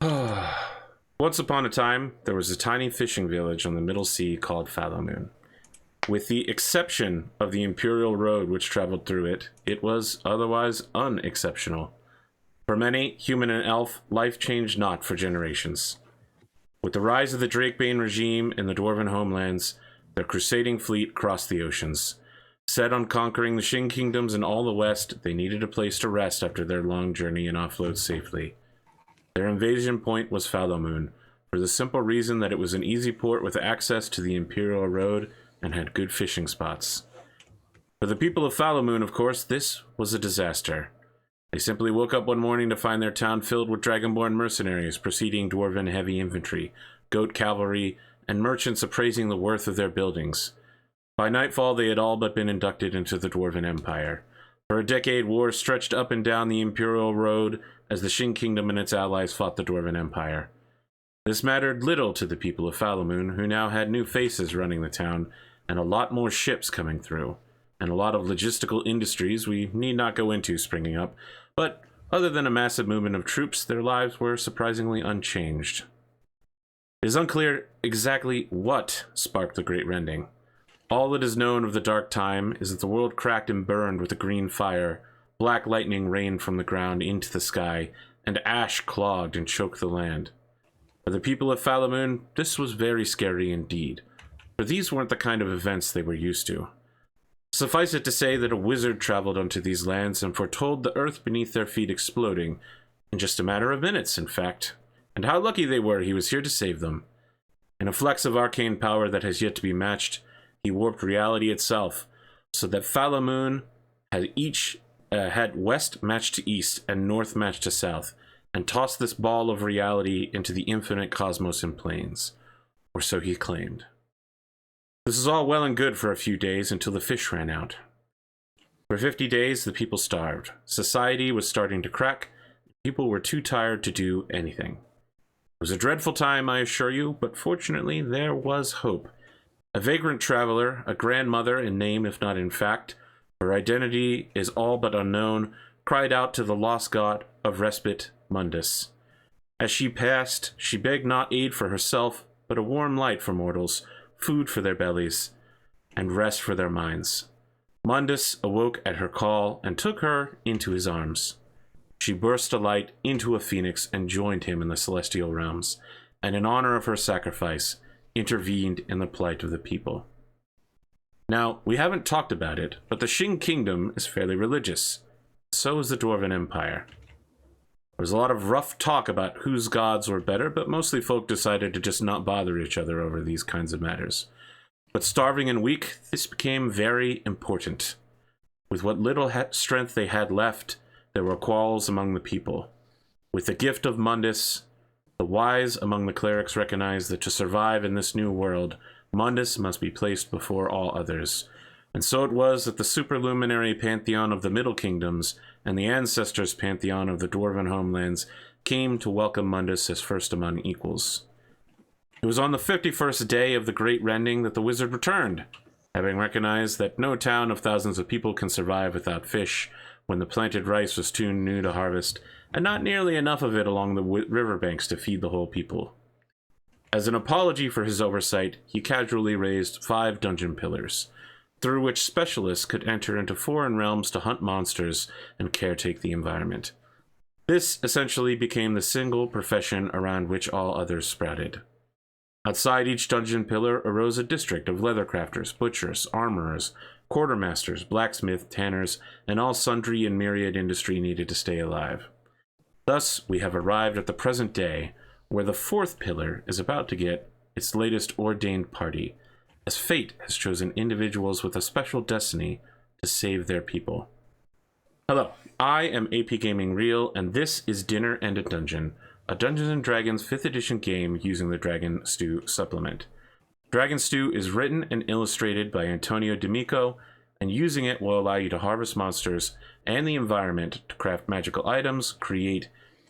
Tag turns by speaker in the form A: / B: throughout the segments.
A: Once upon a time, there was a tiny fishing village on the Middle Sea called Fallowmoon. With the exception of the Imperial Road which traveled through it, it was otherwise unexceptional. For many, human and elf, life changed not for generations. With the rise of the Drakebane regime in the Dwarven homelands, their crusading fleet crossed the oceans. Set on conquering the Shin kingdoms in all the west, they needed a place to rest after their long journey and offload safely. Their invasion point was Fallowmoon, for the simple reason that it was an easy port with access to the Imperial Road and had good fishing spots. For the people of Fallowmoon, of course, this was a disaster. They simply woke up one morning to find their town filled with dragonborn mercenaries preceding dwarven heavy infantry, goat cavalry, and merchants appraising the worth of their buildings. By nightfall, they had all but been inducted into the Dwarven Empire. For a decade, war stretched up and down the Imperial Road as the Shin Kingdom and its allies fought the Dwarven Empire. This mattered little to the people of Fallowmoon, who now had new faces running the town, and a lot more ships coming through, and a lot of logistical industries we need not go into springing up, but other than a massive movement of troops, their lives were surprisingly unchanged. It is unclear exactly what sparked the Great Rending. All that is known of the dark time is that the world cracked and burned with a green fire, black lightning rained from the ground into the sky, and ash clogged and choked the land. For the people of Fallowmoon, this was very scary indeed, for these weren't the kind of events they were used to. Suffice it to say that a wizard traveled onto these lands and foretold the earth beneath their feet exploding, in just a matter of minutes, in fact. And how lucky they were he was here to save them. In a flex of arcane power that has yet to be matched, he warped reality itself, so that Fallowmoon had west matched to east and north matched to south, and tossed this ball of reality into the infinite cosmos and planes. Or so he claimed. This is all well and good for a few days until the fish ran out. For 50 days, the people starved. Society was starting to crack. People were too tired to do anything. It was a dreadful time, I assure you, but fortunately there was hope. A vagrant traveler, a grandmother in name if not in fact, her identity is all but unknown, cried out to the lost god of respite, Mundus. As she passed, she begged not aid for herself, but a warm light for mortals, food for their bellies, and rest for their minds. Mundus awoke at her call and took her into his arms. She burst alight into a phoenix and joined him in the celestial realms, and in honor of her sacrifice, intervened in the plight of the people. Now, we haven't talked about it, but the Shin Kingdom is fairly religious. So is the Dwarven Empire. There was a lot of rough talk about whose gods were better, but mostly folk decided to just not bother each other over these kinds of matters. But starving and weak, this became very important. With what little strength they had left, there were quarrels among the people. With the gift of Mundus, the wise among the clerics recognized that to survive in this new world, Mundus must be placed before all others. And so it was that the superluminary pantheon of the Middle Kingdoms and the ancestors' pantheon of the Dwarven homelands came to welcome Mundus as first among equals. It was on the 51st day of the Great Rending that the wizard returned, having recognized that no town of thousands of people can survive without fish, when the planted rice was too new to harvest, and not nearly enough of it along the riverbanks to feed the whole people. As an apology for his oversight, he casually raised 5 dungeon pillars, through which specialists could enter into foreign realms to hunt monsters and caretake the environment. This essentially became the single profession around which all others sprouted. Outside each dungeon pillar arose a district of leathercrafters, butchers, armorers, quartermasters, blacksmiths, tanners, and all sundry and myriad industry needed to stay alive. Thus, we have arrived at the present day, where the 4th pillar is about to get its latest ordained party, as fate has chosen individuals with a special destiny to save their people. Hello, I am AP Gaming Real, and this is Dinner and a Dungeon, a Dungeons & Dragons 5th edition game using the Dragon Stew supplement. Dragon Stew is written and illustrated by Antonio D'Amico, and using it will allow you to harvest monsters and the environment to craft magical items, create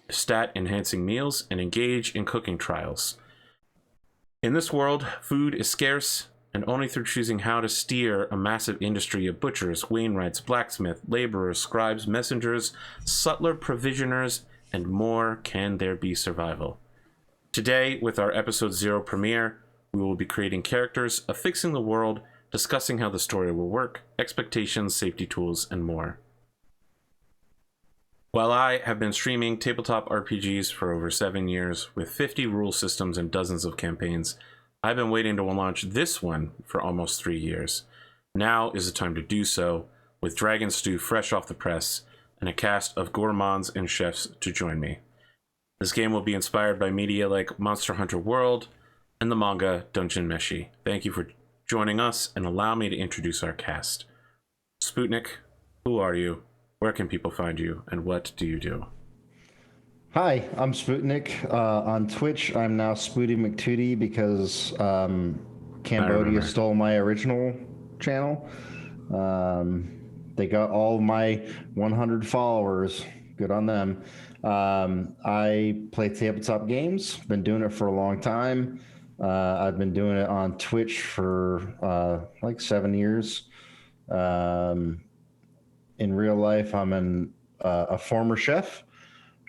A: stat-enhancing meals, and engage in cooking trials. In this world, food is scarce, and only through choosing how to steer a massive industry of butchers, wainwrights, blacksmiths, laborers, scribes, messengers, sutler, provisioners, and more can there be survival. Today, with our episode 0 premiere, we will be creating characters, affixing the world, discussing how the story will work, expectations, safety tools, and more. While I have been streaming tabletop RPGs for over 7 years with 50 rule systems and dozens of campaigns, I've been waiting to launch this one for almost 3 years. Now is the time to do so, with Dragon Stew fresh off the press and a cast of gourmands and chefs to join me. This game will be inspired by media like Monster Hunter World and the manga Dungeon Meshi. Thank you for joining us, and allow me to introduce our cast. Sputnik, who are you? Where can people find you, and what do you do?
B: Hi, I'm Sputnik. On Twitch, I'm now Spooty McTootie because Cambodia stole my original channel. They got all my 100 followers. Good on them. I play tabletop games. Been doing it for a long time. I've been doing it on Twitch for like 7 years. In real life, I'm a former chef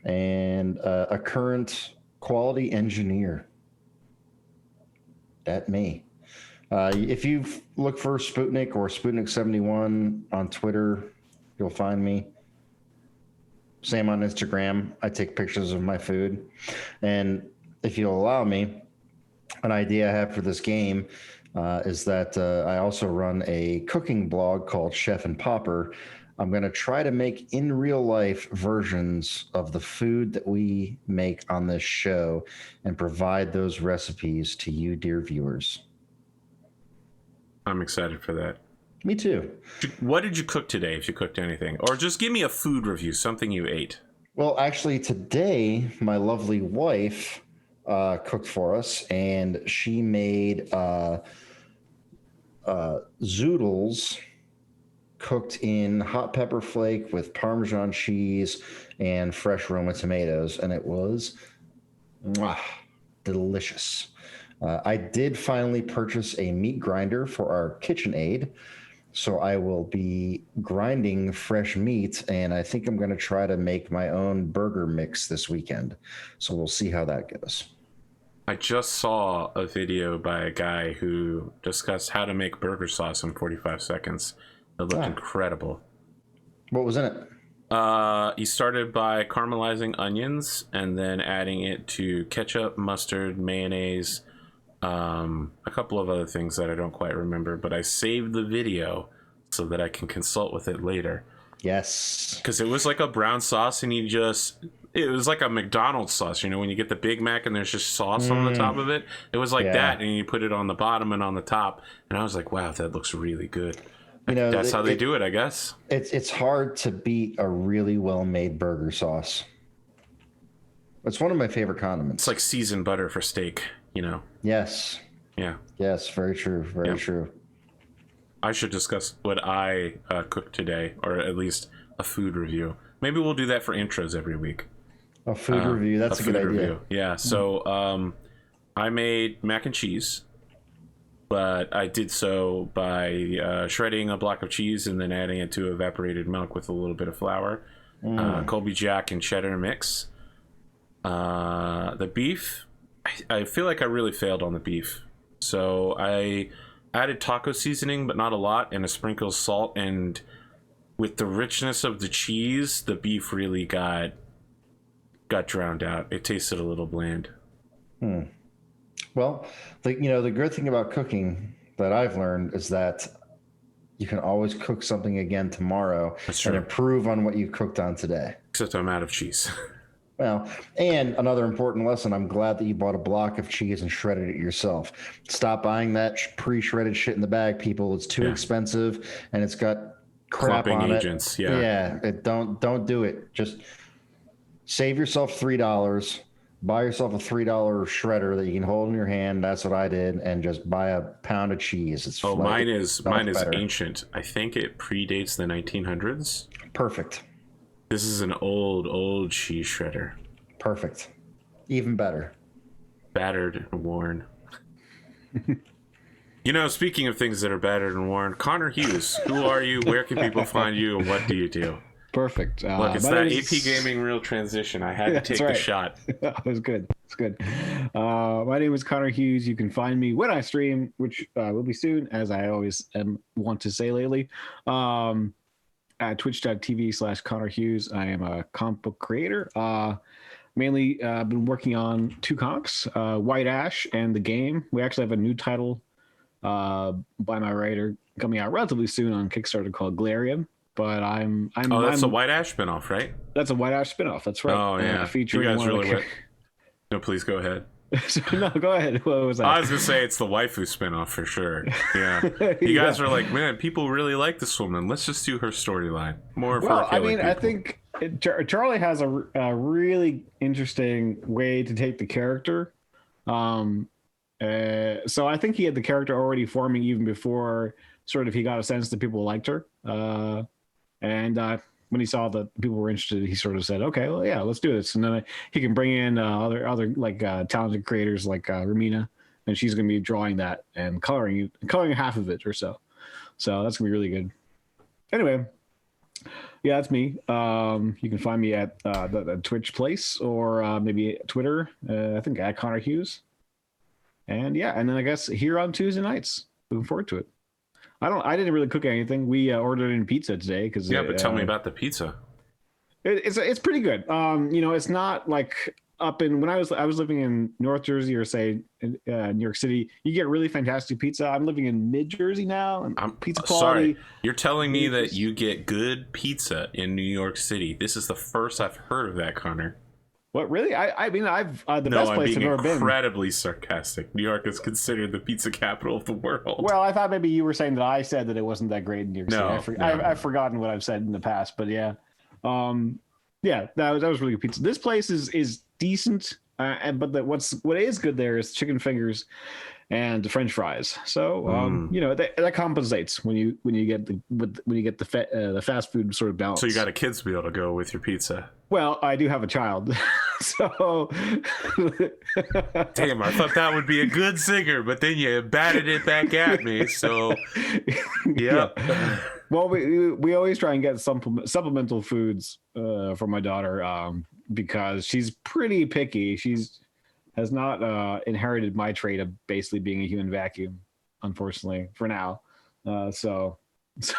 B: and a current quality engineer. That me. If you look for Sputnik or Sputnik71 on Twitter, you'll find me. Same on Instagram. I take pictures of my food. And if you'll allow me, an idea I have for this game is that I also run a cooking blog called Chef and Popper. I'm going to try to make in real life versions of the food that we make on this show and provide those recipes to you, dear viewers.
A: I'm excited for that.
B: Me too.
A: What did you cook today, if you cooked anything? Or just give me a food review, something you ate.
B: Well, actually, today, my lovely wife cooked for us, and she made zoodles cooked in hot pepper flake with Parmesan cheese and fresh Roma tomatoes, and it was delicious. I did finally purchase a meat grinder for our KitchenAid, so I will be grinding fresh meat, and I think I'm going to try to make my own burger mix this weekend. So we'll see how that goes.
A: I just saw a video by a guy who discussed how to make burger sauce in 45 seconds. It looked incredible.
B: What was in it?
A: He started by caramelizing onions and then adding it to ketchup, mustard, mayonnaise, a couple of other things that I don't quite remember, but I saved the video so that I can consult with it later.
B: Yes.
A: Because it was like a brown sauce, and it was like a McDonald's sauce, you know, when you get the Big Mac and there's just sauce on the top of it. It was like that, and you put it on the bottom and on the top, and I was like, wow, that looks really good. You know, that's how they do it, I guess.
B: It's hard to beat a really well-made burger sauce. It's one of my favorite condiments.
A: It's like seasoned butter for steak, you know?
B: Yes.
A: Yeah.
B: Yes, very true. Very true.
A: I should discuss what I cooked today, or at least a food review. Maybe we'll do that for intros every week.
B: A food review. That's a good idea. Review.
A: Yeah. So I made mac and cheese, but I did so by shredding a block of cheese and then adding it to evaporated milk with a little bit of flour. Colby Jack and cheddar mix. The beef, I feel like I really failed on the beef. So I added taco seasoning, but not a lot, and a sprinkle of salt. And with the richness of the cheese, the beef really got drowned out. It tasted a little bland.
B: Well, the good thing about cooking that I've learned is that you can always cook something again tomorrow and improve on what you cooked on today.
A: Except I'm out of cheese.
B: Well, and another important lesson, I'm glad that you bought a block of cheese and shredded it yourself. Stop buying that pre-shredded shit in the bag, people. It's too expensive, and it's got crap
A: Clumping
B: on
A: agents.
B: it. Yeah, don't do it. Just save yourself $3. Buy yourself a $3 shredder that you can hold in your hand. That's what I did, and just buy a pound of cheese.
A: Mine is ancient. I think it predates the 1900s.
B: Perfect.
A: This is an old cheese shredder.
B: Perfect. Even better.
A: Battered and worn. You know, speaking of things that are battered and worn, Connor Hughes, who are you? Where can people find you? And what do you do?
C: Perfect.
A: Look, it's that AP Gaming real transition. I had to take the shot.
C: That was good. It's good. My name is Connor Hughes. You can find me when I stream, which will be soon, as I always want to say lately, at twitch.tv/Connor Hughes. I am a comic book creator. Mainly been working on 2 comics, White Ash and The Game. We actually have a new title by my writer coming out relatively soon on Kickstarter called Galarian. But I'm
A: that's a White Ash spinoff, right?
C: That's a White Ash spinoff. That's right.
A: Oh yeah,
C: featuring
A: you guys really No, please go ahead.
C: No, go ahead. What was that?
A: I was gonna say it's the waifu spinoff for sure. Yeah, you guys are like, man, people really like this woman. Let's just do her storyline. More for
C: well, I
A: killing
C: mean,
A: people.
C: I think Charlie has a really interesting way to take the character. So I think he had the character already forming even before sort of he got a sense that people liked her. And when he saw that people were interested, he sort of said, "Okay, well, yeah, let's do this." And then he can bring in other like talented creators like Ramina, and she's going to be drawing that and coloring half of it or so. So that's going to be really good. Anyway, yeah, that's me. You can find me at the Twitch place or maybe Twitter. I think at Connor Hughes. And yeah, and then I guess here on Tuesday nights. Looking forward to it. I didn't really cook anything. We ordered in pizza today because
A: but tell me about the pizza.
C: It's pretty good. It's not like up in when I was living in North Jersey or say New York City. You get really fantastic pizza. I'm living in mid Jersey now, and pizza quality.
A: Sorry, you're telling me that you get good pizza in New York City. This is the first I've heard of that, Connor.
C: What, really? I mean, I've the best place I've ever been.
A: Incredibly sarcastic. New York is considered the pizza capital of the world.
C: Well, I thought maybe you were saying that I said that it wasn't that great in New York City. I've forgotten what I've said in the past, but yeah, that was really good pizza. This place is decent, but what is good there is chicken fingers and the French fries. So that compensates when you get the fast food sort of balance.
A: So you got a kid to be able to go with your pizza.
C: Well, I do have a child, so
A: damn, I thought that would be a good zinger, but then you batted it back at me. So yeah.
C: Well, we always try and get supplemental foods for my daughter because she's pretty picky. Has not inherited my trait of basically being a human vacuum, unfortunately, for now. So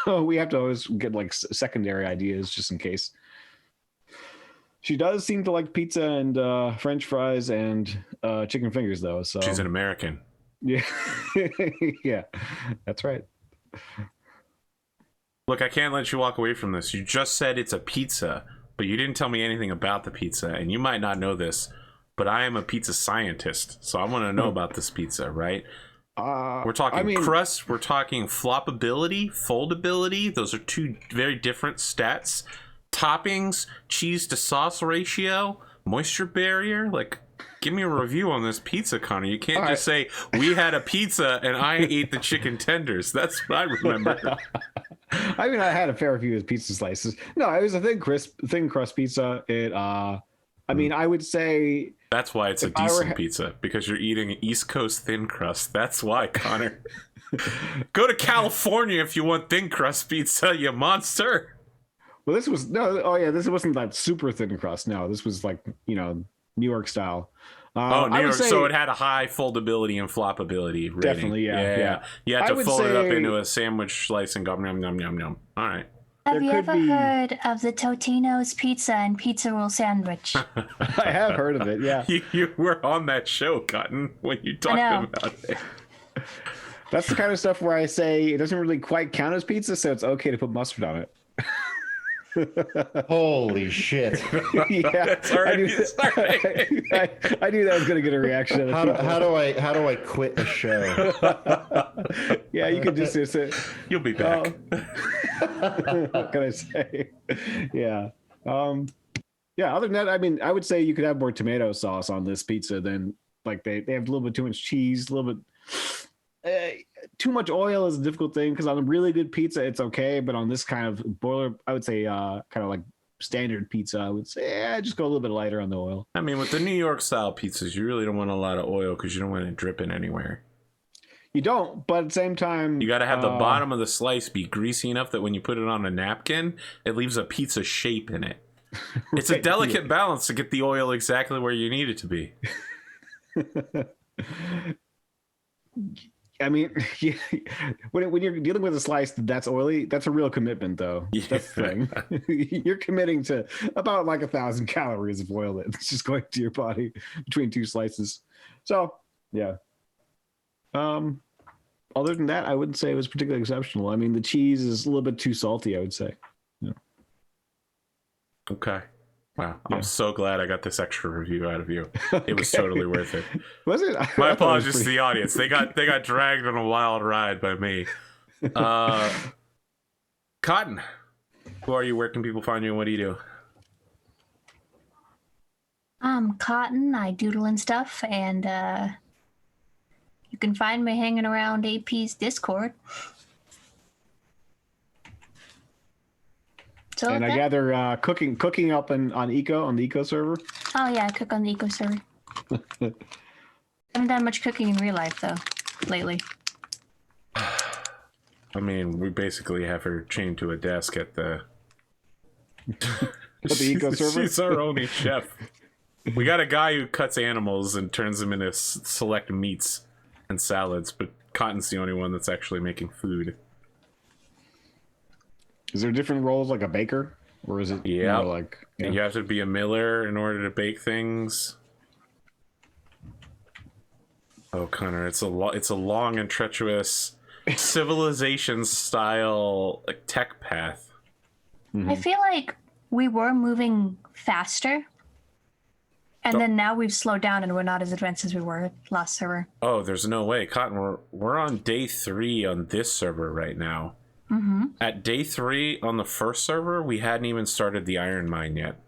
C: we have to always get like secondary ideas just in case. She does seem to like pizza and French fries and chicken fingers, though. So
A: she's an American.
C: Yeah, yeah, that's right.
A: Look, I can't let you walk away from this. You just said it's a pizza, but you didn't tell me anything about the pizza, and you might not know this, but I am a pizza scientist, so I want to know about this pizza, right? We're talking crust, we're talking floppability, foldability. Those are 2 very different stats. Toppings, cheese to sauce ratio, moisture barrier. Like, give me a review on this pizza, Connor. You can't just say, we had a pizza and I ate the chicken tenders. That's what I remember.
C: I mean, I had a fair few pizza slices. No, it was a thin crust pizza. I would say
A: that's why it's a decent pizza, because you're eating East Coast thin crust. That's why, Connor. Go to California if you want thin crust pizza, you monster.
C: Well, this wasn't that super thin crust. No, this was like, New York style.
A: New York. So it had a high foldability and floppability rating.
C: Definitely, yeah.
A: You had to fold it up into a sandwich slice and go yum, yum, yum, yum. All right.
D: Have you ever heard of the Totino's pizza and pizza roll sandwich?
C: I have heard of it, yeah.
A: You were on that show, Cotton, when you talked about it.
C: That's the kind of stuff where I say it doesn't really quite count as pizza, so it's okay to put mustard on it.
B: Holy shit!
C: Yeah, I knew that was going to get a reaction.
B: How do I quit the show?
C: Yeah, you could just say,
A: "You'll be back."
C: What can I say? Yeah. Yeah. Other than that, I mean, I would say you could have more tomato sauce on this pizza than like they have a little bit too much cheese, a little bit. Too much oil is a difficult thing because on a really good pizza it's okay, but on this kind of boiler, I would say kind of like standard pizza, I would say just go a little bit lighter on the oil.
A: I mean, with the New York style pizzas, you really don't want a lot of oil because you don't want it dripping anywhere.
C: You don't, but at the same time,
A: you got to have the bottom of the slice be greasy enough that when you put it on a napkin, it leaves a pizza shape in it. It's a delicate balance to get the oil exactly where you need it to be.
C: I mean, yeah, when you're dealing with a slice that's oily, that's a real commitment, though.
A: Yeah.
C: That's the thing. You're committing to about like 1,000 calories of oil that's just going to your body between 2 slices. So, yeah. Other than that, I wouldn't say it was particularly exceptional. I mean, the cheese is a little bit too salty, I would say. Yeah.
A: Okay. Wow.
C: Yeah.
A: I'm so glad I got this extra review out of you. It was
C: Okay.
A: totally worth it.
C: Was it?
A: My apologies to the audience. They got dragged on a wild ride by me. Cotton, who are you? Where can people find you? And what do you do?
D: I'm Cotton. I doodle and stuff, and you can find me hanging around AP's Discord. So
C: And I gather cooking up on the Eco server.
D: Oh yeah, I cook on the Eco server. Haven't done much cooking in real life though lately.
A: I mean, we basically have her chained to a desk at the
C: Eco server.
A: She's our only chef. We got a guy who cuts animals and turns them into select meats and salads, but Cotton's the only one that's actually making food.
C: Is there different roles like a baker, or is it
A: Yeah,
C: more like
A: you have to be a miller in order to bake things. Oh, Connor, it's a long and treacherous civilization style like tech path.
C: Mm-hmm.
D: I feel like we were moving faster, and then now we've slowed down and we're not as advanced as we were last server.
A: Oh, there's no way, Cotton. We're on day 3 on this server right now.
D: Mm-hmm.
A: At day 3 on the first server, we hadn't even started the iron mine yet.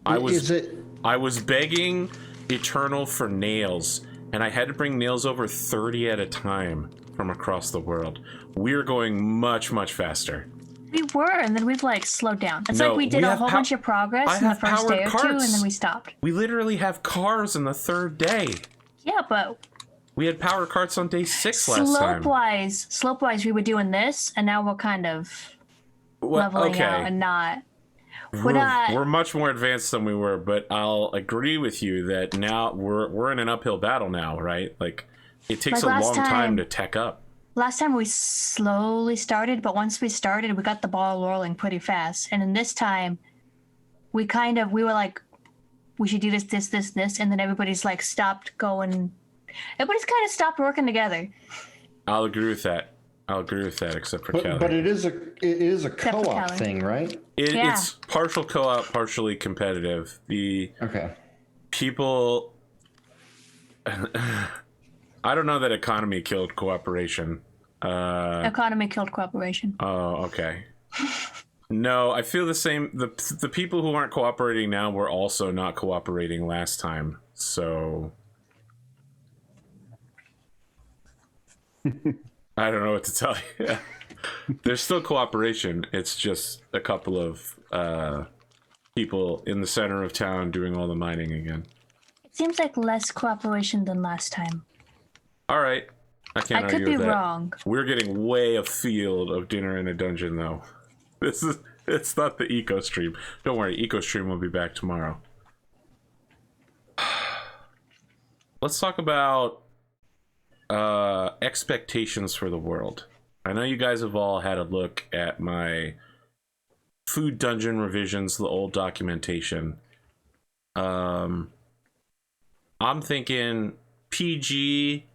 A: I was begging Eternal for nails, and I had to bring nails over 30 at a time from across the world. We're going much, much faster.
D: We were, and then we've like slowed down. It's
A: No,
D: like we did
A: we
D: a
A: have
D: whole bunch of progress in the first day or two, and then we stopped.
A: We literally have cars in the 3rd day.
D: Yeah, but
A: We had power carts on day 6 last time.
D: slope wise, we were doing this, and now we're kind of leveling out and not.
A: We're much more advanced than we were, but I'll agree with you that now we're in an uphill battle now, right? Like it takes
D: Like
A: a long time to tech up.
D: Last time we slowly started, but once we started, we got the ball rolling pretty fast. And in this time, we were like, we should do this, and then everybody's like stopped going. Everybody's kind of stopped working together.
A: I'll agree with that. Except for Kelly.
B: But it is a co-op thing, right?
A: It's partial co-op, partially competitive. The people. I don't know that economy killed cooperation.
D: Economy killed cooperation.
A: Oh, okay. No, I feel the same. The people who aren't cooperating now were also not cooperating last time. So I don't know what to tell you. There's still cooperation. It's just a couple of people in the center of town doing all the mining again.
D: It seems like less cooperation than last time.
A: All right. I can't argue
D: could be
A: with that.
D: wrong.
A: We're getting way afield of dinner in a dungeon, though. It's not the Eco stream. Don't worry, Eco stream will be back tomorrow. Let's talk about expectations for the world. I know you guys have all had a look at my food dungeon revisions, the old documentation. I'm thinking PG,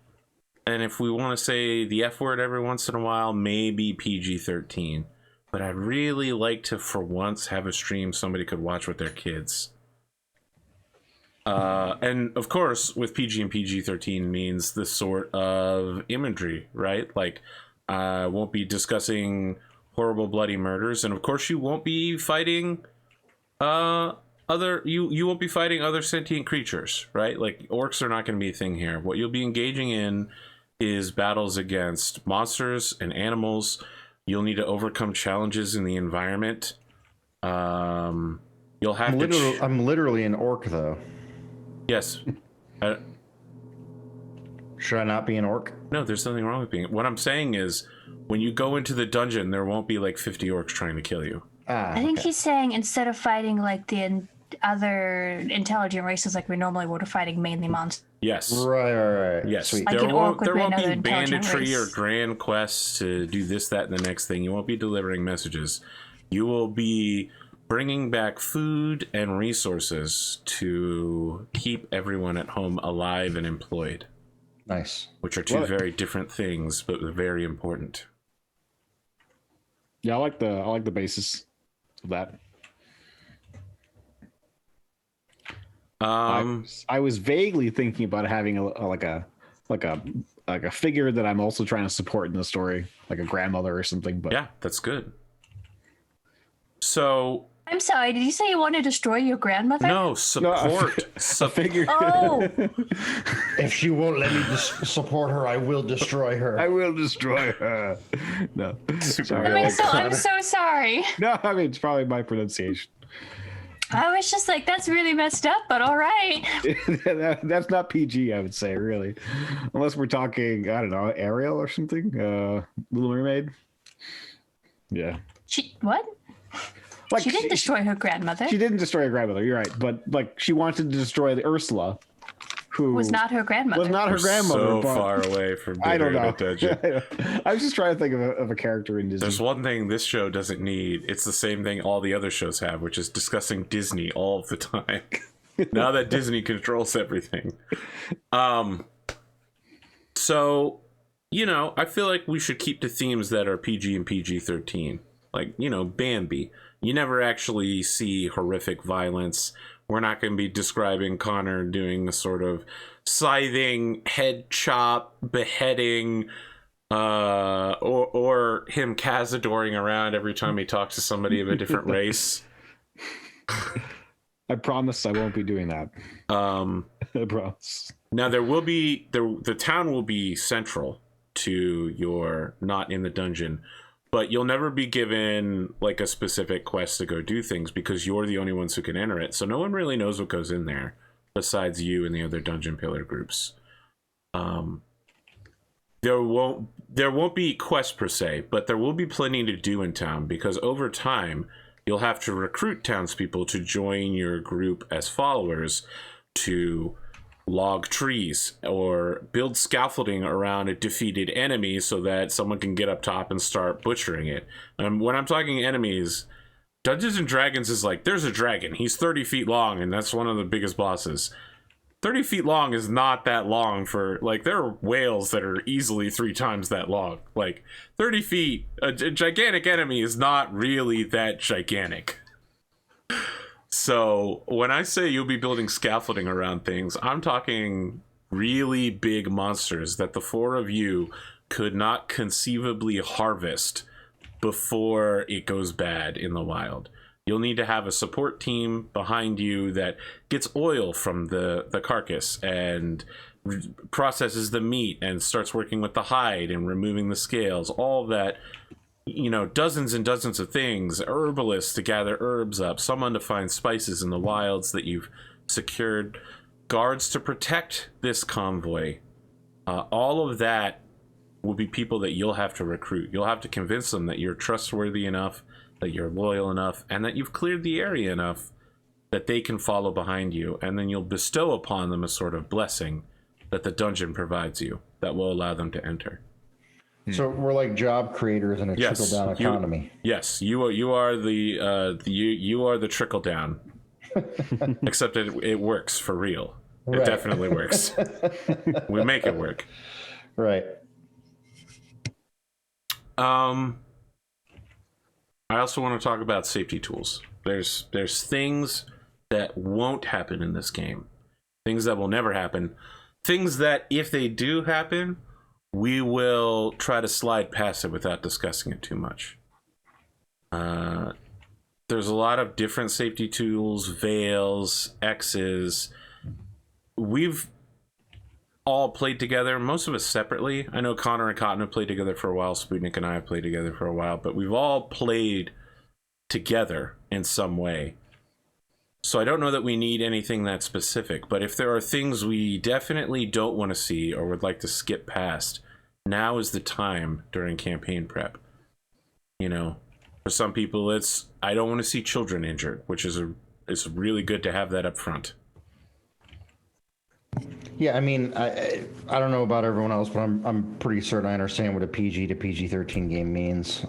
A: and if we want to say the F word every once in a while, maybe PG-13. But I'd really like to, for once, have a stream somebody could watch with their kids. And of course, with PG and PG-13 means this sort of imagery, right? Like, I won't be discussing horrible bloody murders, and of course you won't be fighting you won't be fighting other sentient creatures, right? Like, orcs are not going to be a thing here. What you'll be engaging in is battles against monsters and animals. You'll need to overcome challenges in the environment. You'll have
B: I'm literally an orc, though.
A: Yes.
B: Should I not be an orc?
A: No, there's nothing wrong with being. What I'm saying is, when you go into the dungeon, there won't be like 50 orcs trying to kill you.
D: I think he's saying instead of fighting like the other intelligent races like we normally would, are fighting mainly monsters.
A: Yes.
B: Right.
A: Yes.
B: Sweet.
D: Like
A: There
D: an orc
A: won't,
D: would
A: there
D: be
A: won't be
D: another intelligent
A: banditry or
D: race.
A: grand quests to do this, that, and the next thing. You won't be delivering messages. You will be bringing back food and resources to keep everyone at home alive and employed,
B: Nice.
A: which are two
C: What?
A: very different things, but very important.
C: Yeah, I like the basis of that. I was vaguely thinking about having a figure that I'm also trying to support in the story, like a grandmother or something. But
A: Yeah, that's good. So,
D: I'm sorry, did you say you want to destroy your grandmother?
A: no, support.
C: a figure.
D: Oh,
B: If she won't let me support her, I will destroy her.
C: I will destroy her. No, sorry.
D: I'm so sorry.
C: No, I mean it's probably my pronunciation.
D: I was just like, that's really messed up, but all right.
C: That's not PG, I would say, really, unless we're talking, I don't know, Ariel or something. Little Mermaid. Yeah.
D: What?
C: Like
D: She didn't destroy her grandmother.
C: She didn't destroy her grandmother. You're right, but like she wanted to destroy the Ursula, who
D: Was not her grandmother.
C: was not her
A: We're
C: grandmother.
A: so
C: but
A: far away from
C: I don't
A: dinner
C: know.
A: at a dungeon.
C: I was just trying to think of a character in Disney.
A: There's one thing this show doesn't need. It's the same thing all the other shows have, which is discussing Disney all of the time. Now that Disney controls everything. So, you know, I feel like we should keep to themes that are PG and PG-13. Like, you know, Bambi. You never actually see horrific violence. We're not going to be describing Connor doing a sort of scything, head chop, beheading, or him Cazadoring around every time he talks to somebody of a different race.
C: I promise I won't be doing that. I promise.
A: Now there will be the town will be central to your not in the dungeon, but you'll never be given like a specific quest to go do things because you're the only ones who can enter it. So no one really knows what goes in there besides you and the other dungeon pillar groups. There won't be quests per se, but there will be plenty to do in town because over time you'll have to recruit townspeople to join your group as followers to log trees or build scaffolding around a defeated enemy so that someone can get up top and start butchering it. When I'm talking enemies, Dungeons and Dragons is like, there's a dragon. He's 30 feet long, and that's one of the biggest bosses. 30 feet long is not that long for, like, there are whales that are easily 3 times that long. Like, 30 feet, a gigantic enemy is not really that gigantic. So when I say you'll be building scaffolding around things, I'm talking really big monsters that the 4 of you could not conceivably harvest before it goes bad in the wild. You'll need to have a support team behind you that gets oil from the carcass and processes the meat and starts working with the hide and removing the scales, all that. You know, dozens and dozens of things, herbalists to gather herbs up, someone to find spices in the wilds that you've secured, guards to protect this convoy. All of that will be people that you'll have to recruit. You'll have to convince them that you're trustworthy enough, that you're loyal enough, and that you've cleared the area enough that they can follow behind you. And then you'll bestow upon them a sort of blessing that the dungeon provides you that will allow them to enter.
B: So we're like job creators in a
A: Yes,
B: trickle down economy.
A: Yes, you are the trickle down. Except it works for real. It
B: Right.
A: definitely works. We make it work.
B: Right.
A: I also want to talk about safety tools. There's things that won't happen in this game. Things that will never happen. Things that if they do happen, we will try to slide past it without discussing it too much. There's a lot of different safety tools, veils, X's. We've all played together, most of us separately. I know Connor and Cotton have played together for a while. Sputnik and I have played together for a while, but we've all played together in some way. So I don't know that we need anything that specific, but if there are things we definitely don't want to see or would like to skip past, now is the time during campaign prep. You know, for some people it's, I don't want to see children injured, which is it's really good to have that up front.
B: Yeah, I mean, I don't know about everyone else, but I'm pretty certain I understand what a PG to PG-13 game means.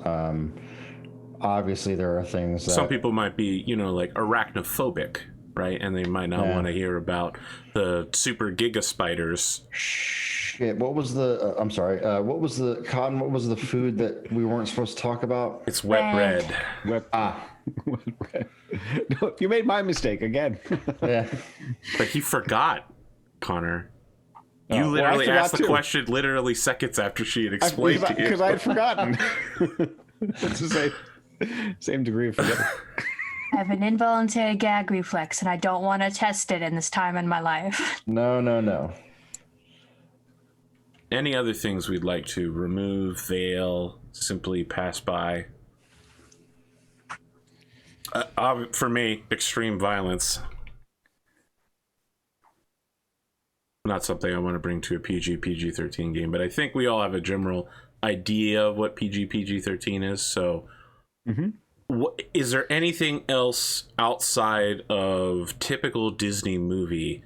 B: Obviously, there are things that
A: Some people might be, like arachnophobic, right? And they might not want to hear about the super giga spiders.
B: Shit, what was the? I'm sorry. What was the cotton? What was the food that we weren't supposed to talk about?
A: It's wet bread.
C: Wet bread. No, you made my mistake again.
B: Yeah.
A: But he forgot, Connor. You
C: I
A: literally
C: forgot
A: asked the
C: too.
A: question literally seconds after she had explained to you.
C: Because I had forgotten. It's the same degree of forgetting.
D: I have an involuntary gag reflex, and I don't want to test it in this time in my life.
B: No.
A: Any other things we'd like to remove, veil, simply pass by? For me, extreme violence. Not something I want to bring to a PG-13 game, but I think we all have a general idea of what PG-13 is. So, is there anything else outside of typical Disney movie?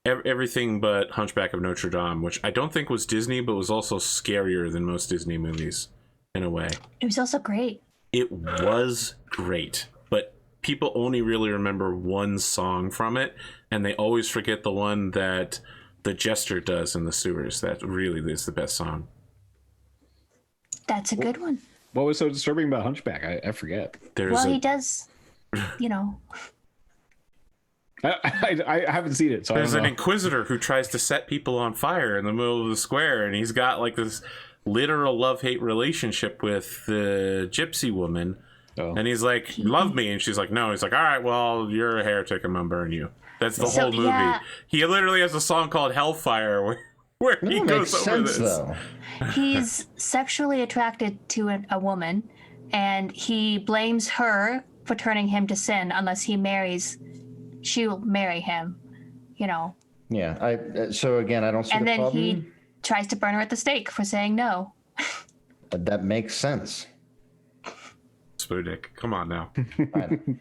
A: Everything but Hunchback of Notre Dame, which I don't think was Disney, but was also scarier than most Disney movies in a way.
D: It was also great.
A: It was great, but people only really remember one song from it, and they always forget the one that the Jester does in the sewers. That really is the best song.
D: That's a good one.
C: What was so disturbing about Hunchback? I forget.
D: He does,
C: I haven't seen it, so
A: There's
C: I
A: an
C: don't know.
A: inquisitor who tries to set people on fire in the middle of the square, and he's got like this literal love-hate relationship with the gypsy woman.
C: Oh.
A: And he's like, love me. And she's like, no. He's like, all right, well, you're a heretic. I'm going to burn you. That's the whole movie.
D: Yeah.
A: He literally has a song called Hellfire where he
B: That
A: goes
B: makes
A: over
B: sense,
A: this.
B: though.
D: He's sexually attracted to a woman, and he blames her for turning him to sin unless he marries. She'll marry him,
B: Yeah. So again, I don't see
D: And
B: the
D: then
B: problem.
D: he tries to burn her at the stake for saying no.
B: That makes sense.
A: Sputnik, come on now.
B: Fine.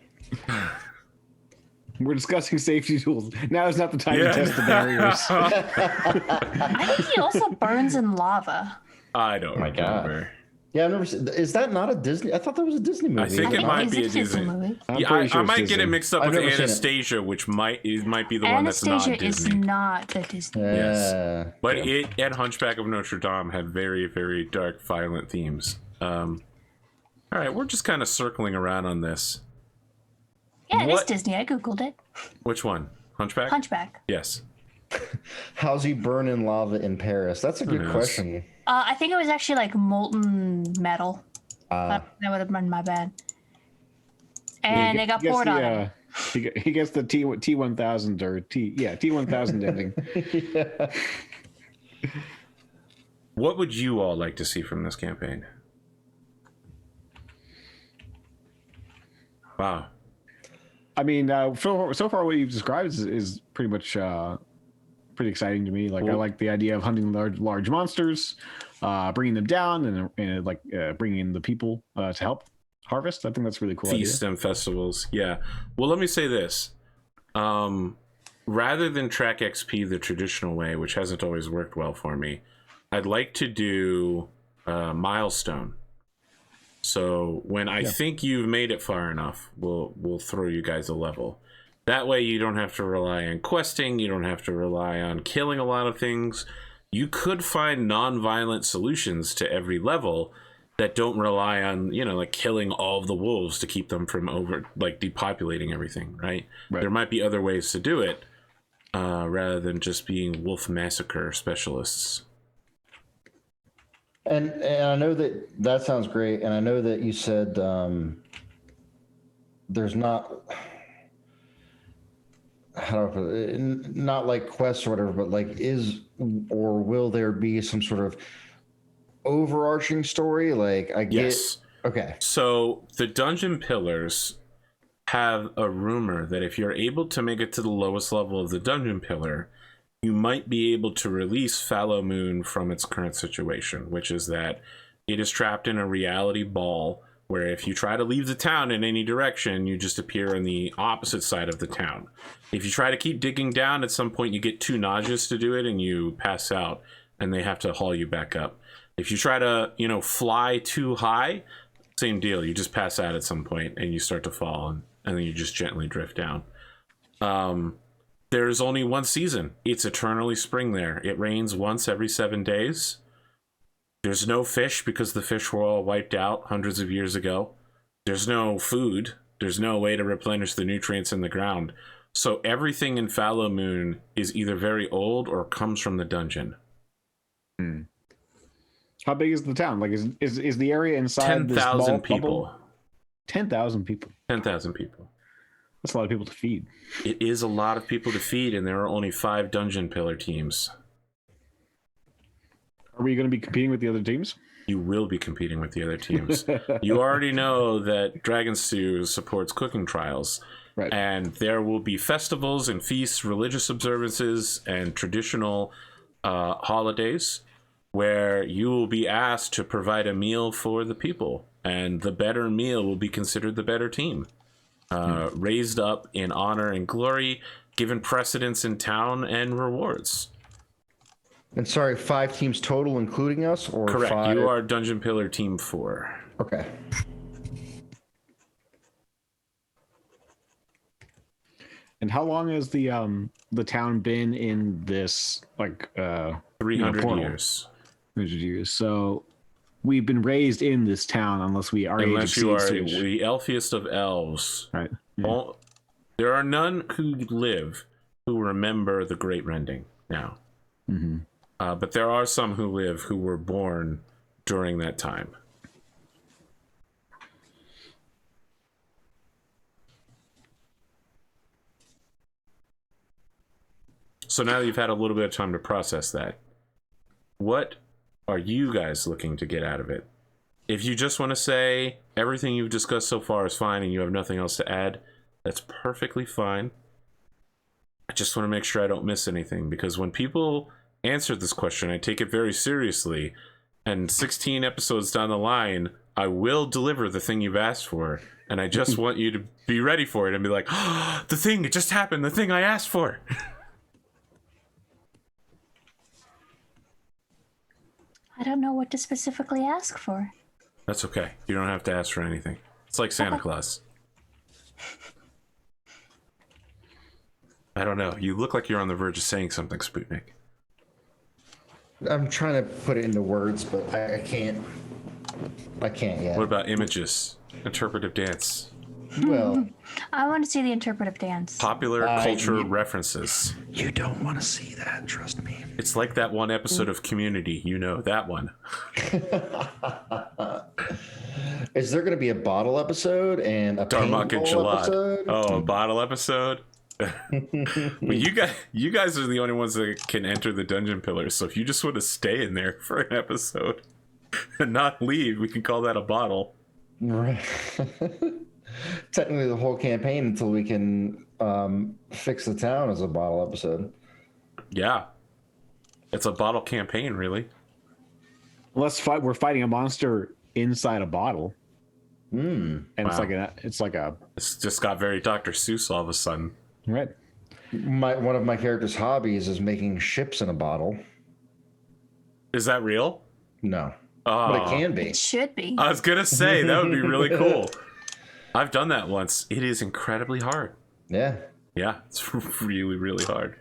C: We're discussing safety tools. Now is not the time to test the barriers.
D: I think he also burns in lava.
A: I don't
B: my God.
A: remember.
B: Yeah, I've never seen. Is that not a Disney? I thought that was a Disney movie.
A: I think
D: I
A: it
D: think
A: might
D: it's
A: be a
D: a Disney
A: Disney
D: movie.
C: I'm
A: Yeah,
C: pretty sure
A: I
C: it's
A: might get
C: Disney.
A: it mixed up
B: I've
A: with
B: never seen it.
A: Anastasia, which might be the one that's
D: Anastasia
A: not
D: is
A: Disney.
D: not a Disney.
B: Yeah.
A: But it and Hunchback of Notre Dame have very, very dark, violent themes. All right, we're just kind of circling around on this.
D: Yeah, it is
A: What-
D: Disney. I googled it.
A: Which one? Hunchback?
D: Hunchback.
A: Yes.
B: How's he burn in lava in Paris? That's a good
A: knows?
B: question.
D: I think it was actually like molten metal. That would have been my bad. And it got
C: He gets
D: poured
C: the,
D: on him.
C: He gets the T1000 or T1000 ending.
A: What would you all like to see from this campaign? Wow.
C: I mean, so far what you've described is pretty much pretty exciting to me. Like, I like the idea of hunting large monsters, bringing them down, and bringing in the people to help harvest. I think that's a really cool.
A: Feasts and festivals. Yeah. Well, let me say this. Rather than track XP the traditional way, which hasn't always worked well for me, I'd like to do milestone. So when I think you've made it far enough, we'll throw you guys a level. That way you don't have to rely on questing, you don't have to rely on killing a lot of things. You could find non-violent solutions to every level that don't rely on, like killing all of the wolves to keep them from depopulating everything, right? There might be other ways to do it, rather than just being wolf massacre specialists.
B: And I know that sounds great. And I know that you said there's not, how do I put it? Not like quests or whatever, but like or will there be some sort of overarching story? Like I get.
A: Yes.
B: Okay.
A: So the dungeon pillars have a rumor that if you're able to make it to the lowest level of the dungeon pillar, you might be able to release Fallow Moon from its current situation, which is that it is trapped in a reality ball where if you try to leave the town in any direction, you just appear on the opposite side of the town. If you try to keep digging down, at some point you get too nauseous to do it and you pass out, and they have to haul you back up. If you try to, fly too high, same deal. You just pass out at some point and you start to fall, and then you just gently drift down. There's only one season. It's eternally spring there. It rains once every 7 days. There's no fish because the fish were all wiped out hundreds of years ago. There's no food. There's no way to replenish the nutrients in the ground. So everything in Fallow Moon is either very old or comes from the dungeon.
C: How big is the town? Like, is the area inside
A: 10,000 people.
C: 10,000 people.
A: 10,000 people.
C: That's a lot of people to feed.
A: It is a lot of people to feed, and there are only 5 dungeon pillar teams.
C: Are we going to be competing with the other teams?
A: You will be competing with the other teams. You already know that Dragon Stew supports cooking trials.
C: Right.
A: And there will be festivals and feasts, religious observances, and traditional holidays where you will be asked to provide a meal for the people. And the better meal will be considered the better team. Raised up in honor and glory, given precedence in town and rewards.
B: And sorry, 5 teams total, including us, or
A: Correct.
B: 5?
A: You are Dungeon Pillar Team 4.
B: Okay.
C: And how long has the town been in this
A: 300 years?
C: 300 years. So we've been raised in this town unless we are
A: Unless you are
C: stage.
A: the elfiest of elves.
C: Right. Yeah.
A: Well, there are none who live who remember the Great Rending now.
C: Mm-hmm.
A: But there are some who live who were born during that time. So now that you've had a little bit of time to process that, what are you guys looking to get out of it? If you just want to say everything you've discussed so far is fine and you have nothing else to add, that's perfectly fine. I just want to make sure I don't miss anything, because when people answer this question, I take it very seriously, and 16 episodes down the line, I will deliver the thing you've asked for, and I just want you to be ready for it and be like, oh, the thing, it just happened, the thing I asked for.
D: I don't know what to specifically ask for.
A: That's okay. You don't have to ask for anything. It's like Santa Claus. I don't know. You look like you're on the verge of saying something, Sputnik.
B: I'm trying to put it into words, but I can't. I can't yet.
A: What about images? Interpretive dance?
B: Well,
D: I want to see the interpretive dance.
A: Popular culture references.
B: you don't want to see that, trust me.
A: It's like that one episode of Community. You know, that one.
B: Is there going to be a bottle episode and a
A: Darmok and
B: paintball
A: Jalad.
B: episode?
A: Oh, a bottle episode? But you guys are the only ones that can enter the dungeon pillars, so if you just want to stay in there for an episode and not leave, we can call that a bottle.
B: Right. Technically the whole campaign until we can fix the town as a bottle episode.
A: Yeah. It's a bottle campaign, really.
C: Unless we're fighting a monster inside a bottle. And
A: Wow.
C: it's like a
A: It's just got very Dr. Seuss all of a sudden.
C: right.
B: One of my character's hobbies is making ships in a bottle.
A: Is that real?
B: No.
A: Oh,
B: But it can be.
D: It should be.
A: I was gonna say that would be really cool. I've done that once. It is incredibly hard.
B: Yeah.
A: Yeah, it's really, really hard.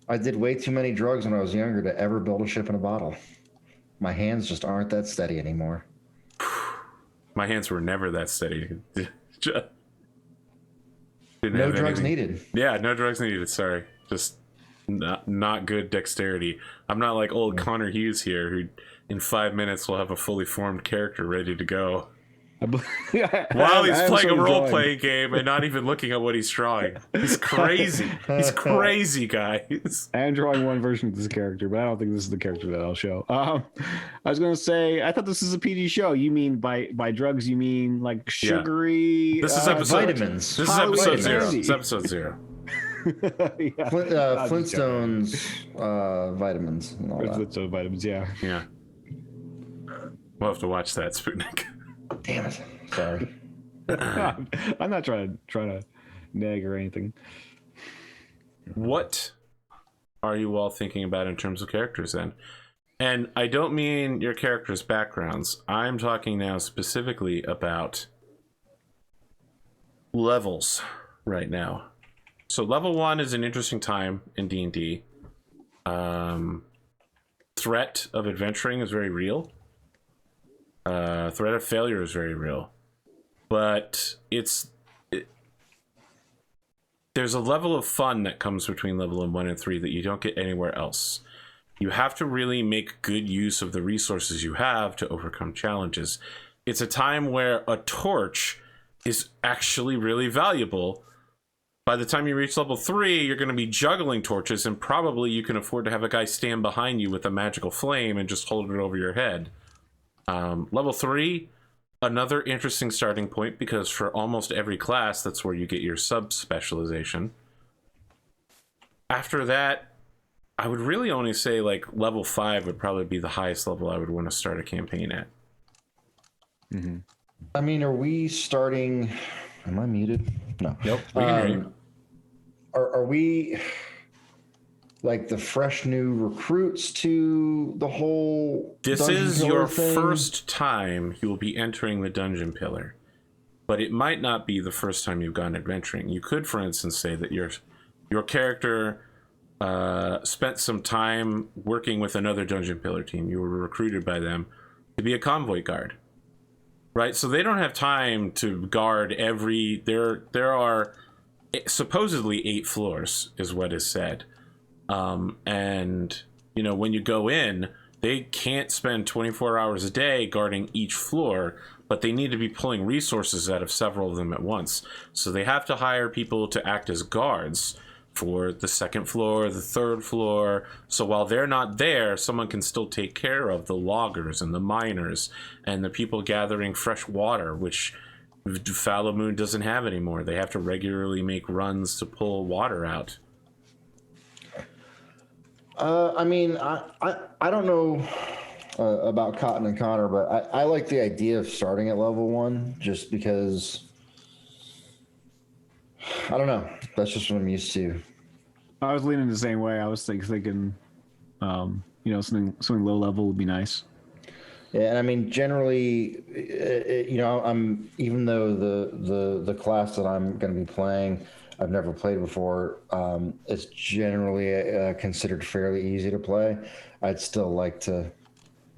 B: I did way too many drugs when I was younger to ever build a ship in a bottle. My hands just aren't that steady anymore.
A: My hands were never that steady. Didn't
B: No
A: have
B: drugs
A: anything.
B: needed.
A: Yeah, no drugs needed. Sorry, just not good dexterity. I'm not like old Connor Hughes here, who in 5 minutes will have a fully formed character ready to go. While he's playing a role-playing game and not even looking at what he's drawing. He's crazy. He's crazy, guys.
C: I am drawing one version of this character, but I don't think this is the character that I'll show. I was going to say, I thought this is a PG show. You mean by drugs, you mean like sugary...
A: This is episode...
B: Vitamins.
A: This is episode
C: Vitamins.
A: 0. This is episode 0.
C: yeah.
B: Flintstones vitamins and all that.
C: Vitamins, yeah.
A: Yeah. We'll have to watch that, Sputnik.
B: Damn it. Sorry.
C: I'm not trying to nag or anything.
A: What are you all thinking about in terms of characters then? And I don't mean your characters' backgrounds. I'm talking now specifically about levels right now. So level 1 is an interesting time in D&D. Threat of adventuring is very real. Threat of failure is very real. But there's a level of fun that comes between level 1 and 3 that you don't get anywhere else. You have to really make good use of the resources you have to overcome challenges. It's a time where a torch is actually really valuable. By the time you reach level 3, you're going to be juggling torches, and probably you can afford to have a guy stand behind you with a magical flame and just hold it over your head. Level 3, another interesting starting point, because for almost every class, that's where you get your sub-specialization. After that, I would really only say like level 5 would probably be the highest level I would want to start a campaign at.
C: Mm-hmm.
B: I mean, are we starting? Am I muted? No.
A: Nope. We can hear you.
B: Are we like the fresh new recruits to the whole?
A: This
B: Dungeon
A: is
B: Pillar
A: your
B: thing?
A: first time you will be entering the Dungeon Pillar, but it might not be the first time you've gone adventuring. You could, for instance, say that your character spent some time working with another Dungeon Pillar team. You were recruited by them to be a convoy guard, right? So they don't have time to guard every. There are supposedly 8 floors, is what is said. And you know, when you go in, they can't spend 24 hours a day guarding each floor, but they need to be pulling resources out of several of them at once. So they have to hire people to act as guards for the second floor, the third floor. So while they're not there, someone can still take care of the loggers and the miners and the people gathering fresh water, which Fallow Moon doesn't have anymore. They have to regularly make runs to pull water out.
B: I mean, I don't know about Cotton and Connor, but I like the idea of starting at level 1 just because, I don't know. That's just what I'm used to.
C: I was leaning the same way. I was thinking, something low level would be nice.
B: Yeah, and I mean, generally, I'm even though the class that I'm going to be playing, I've never played before. It's generally considered fairly easy to play. I'd still like to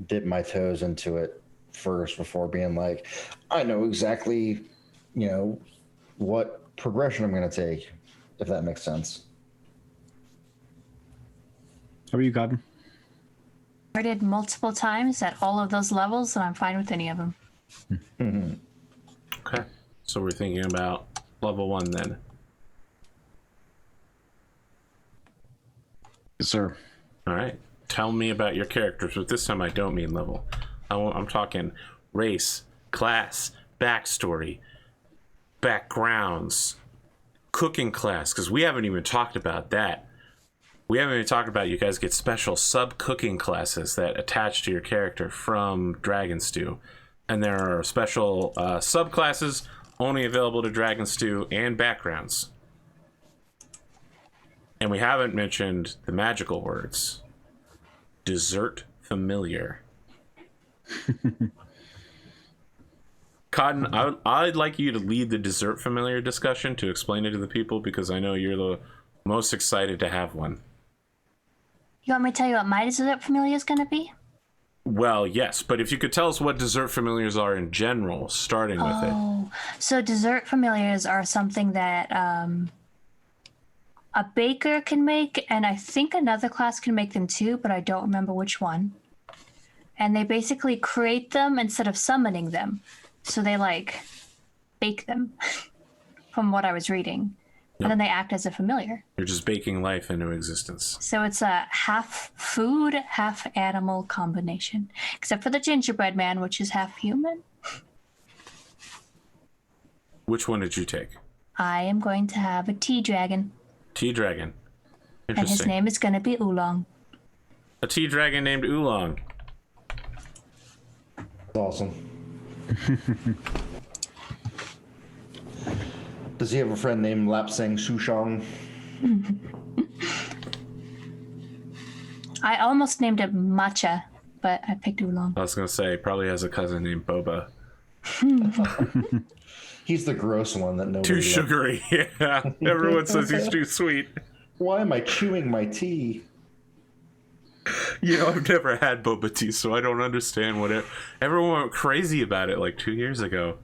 B: dip my toes into it first before being like, I know exactly, what progression I'm going to take, if that makes sense.
C: How are you, Cotton?
D: Started multiple times at all of those levels, and I'm fine with any of them.
A: Okay, so we're thinking about level 1 then.
C: Yes, sir.
A: All right, tell me about your characters, but this time I don't mean level. I'm talking race, class, backstory, backgrounds, cooking class, because we haven't even talked about that. We haven't even talked about you guys get special sub-cooking classes that attach to your character from Dragon Stew. And there are special subclasses only available to Dragon Stew and backgrounds. And we haven't mentioned the magical words. Dessert familiar. Cotton, I'd like you to lead the dessert familiar discussion to explain it to the people, because I know you're the most excited to have one.
D: You want me to tell you what my dessert familiar is going to be?
A: Well, yes, but if you could tell us what dessert familiars are in general, starting with it.
D: So dessert familiars are something that a baker can make, and I think another class can make them too, but I don't remember which one. And they basically create them instead of summoning them. So they bake them from what I was reading. And then they act as a familiar.
A: You're just baking life into existence.
D: So it's a half food, half animal combination. Except for the gingerbread man, which is half human.
A: Which one did you take?
D: I am going to have a tea dragon.
A: Tea dragon.
D: And
A: Interesting.
D: his name is going to be Oolong.
A: A tea dragon named Oolong.
B: Awesome. Does he have a friend named Lapsang Souchong?
D: I almost named it Matcha, but I picked Oolong.
A: I was gonna say probably has a cousin named Boba.
B: He's the gross one that nobody
A: Too
B: likes.
A: sugary. Yeah, everyone says he's too sweet.
B: Why am I chewing my tea?
A: You know, I've never had boba tea, so I don't understand what everyone went crazy about it like 2 years ago.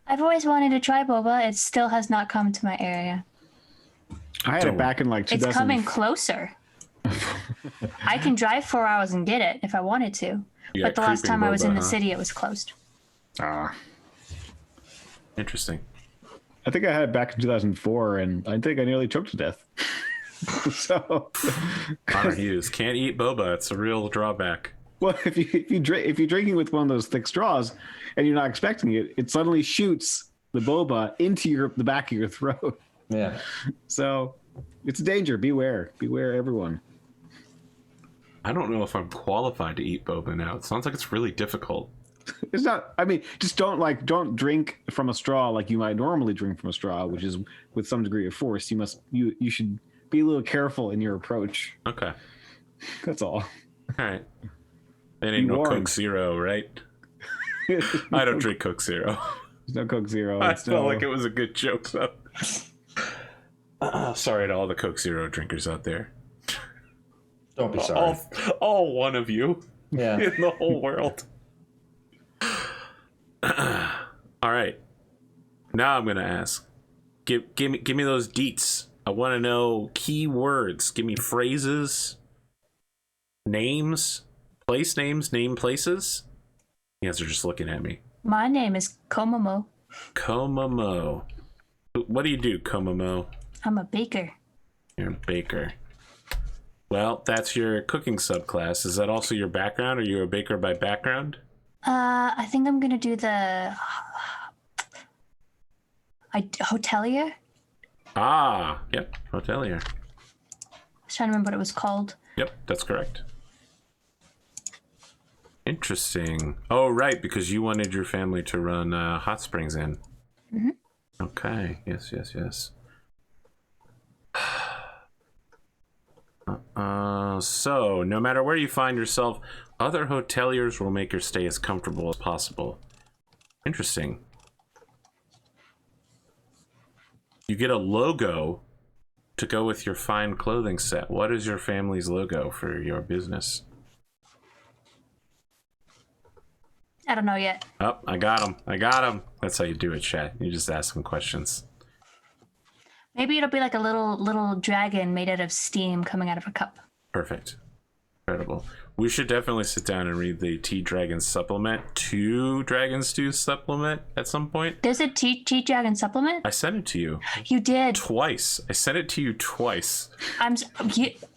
D: I've always wanted to try boba. It still has not come to my area.
C: I had it back in like 2000.
D: It's coming closer. I can drive 4 hours and get it if I wanted to.
A: Yeah,
D: But the last
A: creeping
D: time I was
A: boba,
D: in the
A: huh?
D: city, it was closed.
A: Interesting.
C: I think I had it back in 2004, and I think I nearly choked to death. So,
A: Connor Hughes can't eat boba. It's a real drawback.
C: well, if you're drinking with one of those thick straws, and you're not expecting it, it suddenly shoots the boba into the back of your throat.
B: Yeah.
C: So, it's a danger. Beware, everyone.
A: I don't know if I'm qualified to eat boba now. It sounds like it's really difficult.
C: It's not. I mean, just don't drink from a straw like you might normally drink from a straw, which is with some degree of force. You should be a little careful in your approach.
A: Okay.
C: That's all.
A: All right. It ain't no
C: warned.
A: Coke Zero, right? I don't drink Coke Zero.
C: There's no Coke Zero.
A: I
C: It's
A: felt
C: no-
A: like it was a good joke, though. Sorry to all the Coke Zero drinkers out there.
B: Don't be sorry.
A: All one of you
B: Yeah.
A: in the whole world. All right. Now I'm going to ask. Give me those deets. I want to know key words. Give me phrases, names, place names, name places. You guys are just looking at me.
D: My name is Komomo.
A: Komomo. What do you do, Komomo?
D: I'm a baker.
A: You're a baker. Well, that's your cooking subclass. Is that also your background? Are you a baker by background?
D: I think I'm gonna do the hotelier.
A: Ah, yep, hotelier.
D: I was trying to remember what it was called.
A: Yep, that's correct. Interesting. Oh, right, because you wanted your family to run Hot Springs Inn.
D: Mm-hmm.
A: Okay, yes. So, no matter where you find yourself, other hoteliers will make your stay as comfortable as possible. Interesting. You get a logo to go with your fine clothing set. What is your family's logo for your business?
D: I don't know yet.
A: Oh, I got him. That's how you do it, chat. You just ask them questions.
D: Maybe it'll be like a little dragon made out of steam coming out of a cup.
A: Perfect. Incredible. We should definitely sit down and read the Tea Dragon supplement to Dragon Stew supplement at some point.
D: There's a tea dragon supplement.
A: I sent it to you
D: You did.
A: twice. I sent it to you twice.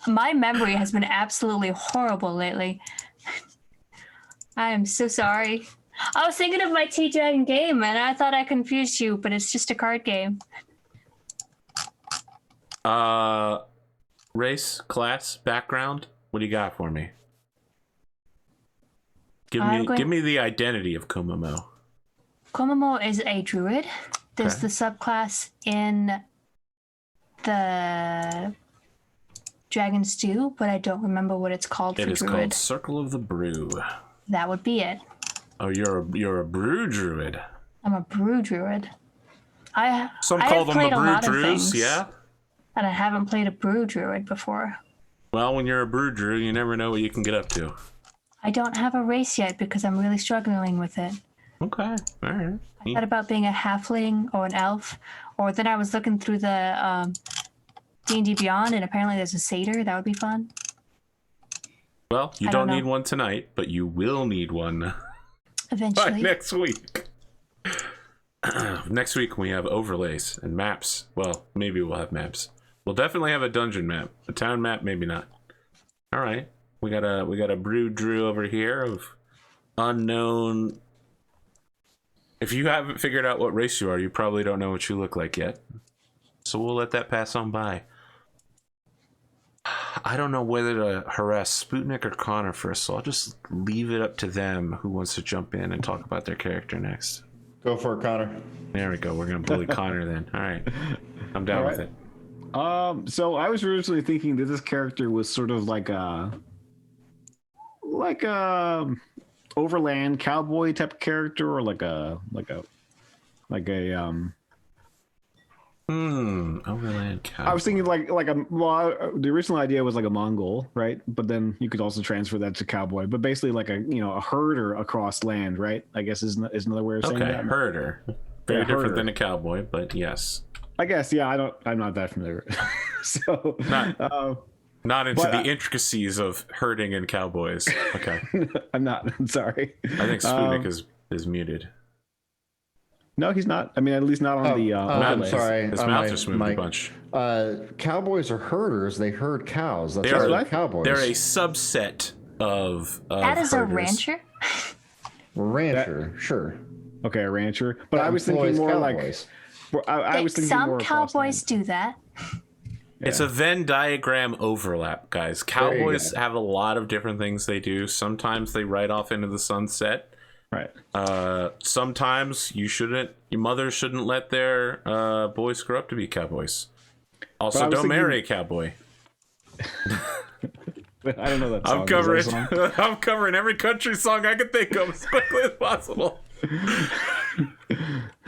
D: My memory has been absolutely horrible lately. I am so sorry. I was thinking of my tea dragon game, and I thought I confused you, but it's just a card game.
A: Race, class, background. What do you got for me? Give me the identity of Komomo.
D: Komomo is a druid. There's
A: Okay.
D: the subclass in the Dragon Stew, but I don't remember what it's called
A: It
D: for
A: is
D: druid.
A: called Circle of the Brew.
D: That would be it.
A: Oh, you're a brew druid.
D: I'm a brew druid.
A: Some
D: I
A: call
D: have
A: them
D: played
A: the
D: a
A: brew
D: lot of
A: druids,
D: things,
A: yeah?
D: and I haven't played a brew druid before.
A: Well, when you're a brew druid, you never know what you can get up to.
D: I don't have a race yet because I'm really struggling with it.
A: Okay, all right.
D: I thought about being a halfling or an elf, or then I was looking through the D&D Beyond, and apparently there's a satyr. That would be fun.
A: Well, you
D: I
A: don't
D: don't
A: need
D: know.
A: one tonight, but you will need one by
D: Eventually.
A: next week. Next week we have overlays and maps. Well, maybe we'll have maps. We'll definitely have a dungeon map. A town map, maybe not. All right. We got a brew drew over here of unknown. If you haven't figured out what race you are, you probably don't know what you look like yet. So we'll let that pass on by. I don't know whether to harass Sputnik or Connor first, so I'll just leave it up to them who wants to jump in and talk about their character next.
B: Go for it, Connor.
A: There we go. We're gonna bully Connor then. All right, I'm down
C: All
A: with
C: right.
A: it.
C: So I was originally thinking that this character was sort of like a overland cowboy type of character, or like a
A: Overland Cowboy.
C: I was thinking the original idea was like a Mongol, right? But then you could also transfer that to cowboy. But basically like a herder across land, right? I guess is another way of saying
A: Okay,
C: that.
A: herder. Very
C: Yeah,
A: different
C: herder.
A: than a cowboy, but yes.
C: I guess, yeah. I'm not that familiar. So
A: Not into
C: But,
A: the intricacies of herding and cowboys. Okay.
C: I'm not. I'm sorry.
A: I think Sputnik is muted.
C: No, he's not. I mean, at least not on the.
B: I'm
C: overlays.
B: sorry.
A: His mouth just moved a bunch.
B: Cowboys are herders. They herd cows. That's
A: They're,
B: why they're cowboys.
A: they're a subset of
D: That is a
A: herders.
D: rancher.
B: rancher. Sure.
C: Okay, a rancher. But
B: That
C: I was thinking
B: employs
C: more
B: cowboys.
C: I was thinking
D: Some
C: more across
D: cowboys do that.
A: It's a Venn diagram overlap, guys. Cowboys have a lot of different things they do. Sometimes they ride off into the sunset.
C: land.
A: Sometimes your mother shouldn't let their boys grow up to be cowboys. Also,
C: But I was
A: don't
C: thinking-
A: marry a cowboy.
C: Right. I don't know that song.
A: I'm
C: Is that a
A: covering.
C: song?
A: I'm covering every country song I can think of as quickly as possible.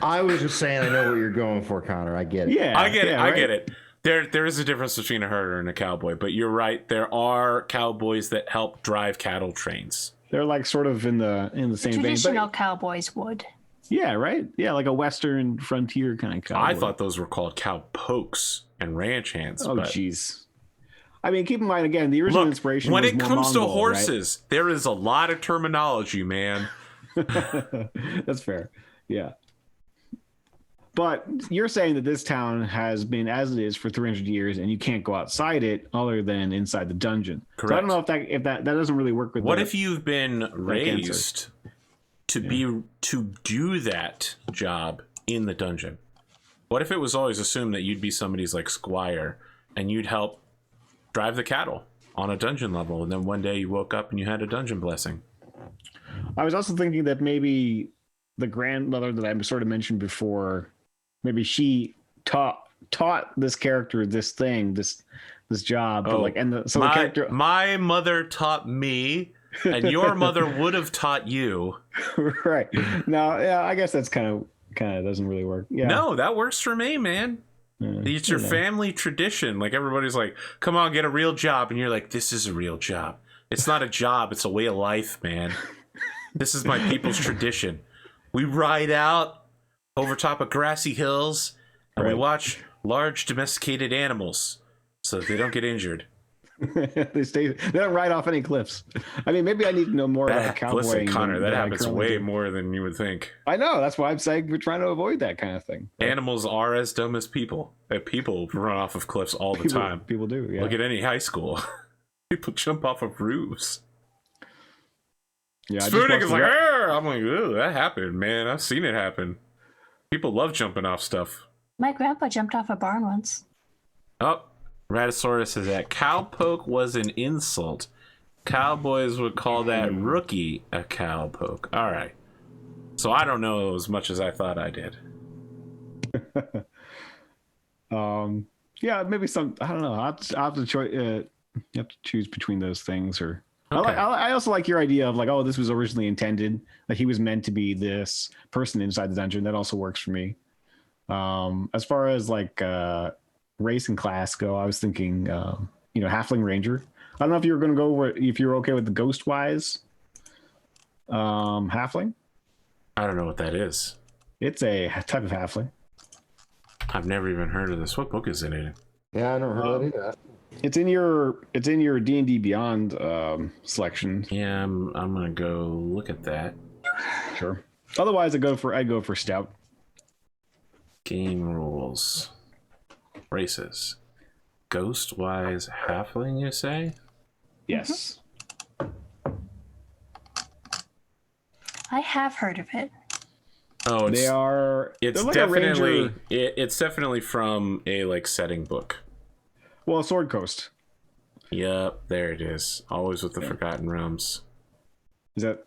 B: I was just saying I know what you're going for, Connor. I get it.
C: Yeah,
A: I get it.
C: yeah,
A: I
C: right?
A: get it. There is a difference between a herder and a cowboy, but you're right. There are cowboys that help drive cattle trains.
C: They're like sort of in the same vein.
D: Traditional
C: But,
D: cowboys would.
C: yeah, right. Yeah, like a Western frontier kind of cowboy.
A: I thought those were called cow pokes and ranch hands.
C: Oh,
A: but
C: jeez. I mean, keep in mind again, the original
A: look,
C: inspiration.
A: when
C: was
A: it
C: more
A: comes to
C: Mongol,
A: horses, there is a lot of terminology, man.
C: right? That's fair. Yeah. But you're saying that this town has been as it is for 300 years, and you can't go outside it other than inside the dungeon. So I
A: Correct.
C: don't know if that doesn't really work with.
A: What if you've been
C: answer.
A: raised to do that job in the dungeon? What if it was always assumed that you'd be somebody's like squire and you'd help drive the cattle on a dungeon level, and then one day you woke up and you had a dungeon blessing?
C: I was also thinking that maybe the grandmother that I sort of mentioned before, maybe she taught this character this job. But the character.
A: My mother taught me, and your mother would have taught you.
C: Right. No, yeah, I guess that's kind of doesn't really work. Yeah.
A: No, that works for me, man. It's your family tradition. Like everybody's like, come on, get a real job. And you're like, this is a real job. It's not a job. It's a way of life, man. This is my people's tradition. We ride out over top of grassy hills and we
C: Right.
A: watch large domesticated animals so that they don't get injured.
C: They don't ride off any cliffs. I mean, maybe I need to know more about cowboying.
A: Listen, Connor,
C: than
A: that
C: I
A: happens
C: currently
A: way
C: do.
A: more than you would think.
C: I know. That's why I'm saying we're trying to avoid that kind of thing.
A: Animals are as dumb as people. People run off of cliffs all the time.
C: People do. Yeah.
A: Look at any high school. People jump off of roofs.
C: Yeah. I just
A: Sputnik
C: watched
A: is
C: the
A: like,
C: rep-
A: "Arr!" I'm like, ooh, that happened, man. I've seen it happen. People love jumping off stuff.
D: My grandpa jumped off a barn once.
A: Oh, Ratosaurus says that cowpoke was an insult. Cowboys would call that rookie a cowpoke. All right. So I don't know as much as I thought I did.
C: Yeah, maybe some. I don't know. I'll have to you have to choose between those things, or
A: Okay.
C: I also like your idea of like, oh, this was originally intended, like he was meant to be this person inside the dungeon. That also works for me. As far as like race and class go, I was thinking, halfling ranger. I don't know if you were going to go if you're okay with the ghost wise halfling.
A: I don't know what that is.
C: It's a type of halfling.
A: I've never even heard of this. What book is it in?
B: Yeah, I never heard of that.
C: It's in your D&D Beyond selection.
A: Yeah, I'm gonna go look at that.
C: Sure. Otherwise, I'd go for stout.
A: Game rules. Races. Ghost-wise halfling, you say?
C: Yes.
D: I have heard of it.
A: Oh, it's
C: They're like a
A: definitely
C: ranger.
A: it's definitely from a like setting book.
C: Well, Sword Coast.
A: Yep, there it is. Always with the Forgotten Realms.
C: Is that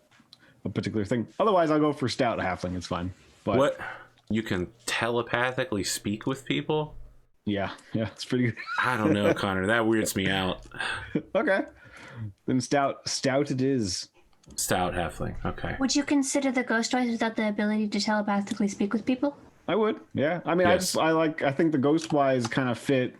C: a particular thing? Otherwise, I'll go for stout halfling. It's fine. But
A: What? You can telepathically speak with people?
C: yeah, it's pretty good.
A: I don't know, Connor. That weirds me out.
C: Okay. Then stout it is.
A: Stout halfling. Okay.
D: Would you consider the ghost wise without the ability to telepathically speak with people?
C: I would. Yeah. I mean,
A: Yes.
C: I think the Ghostwise kind of fit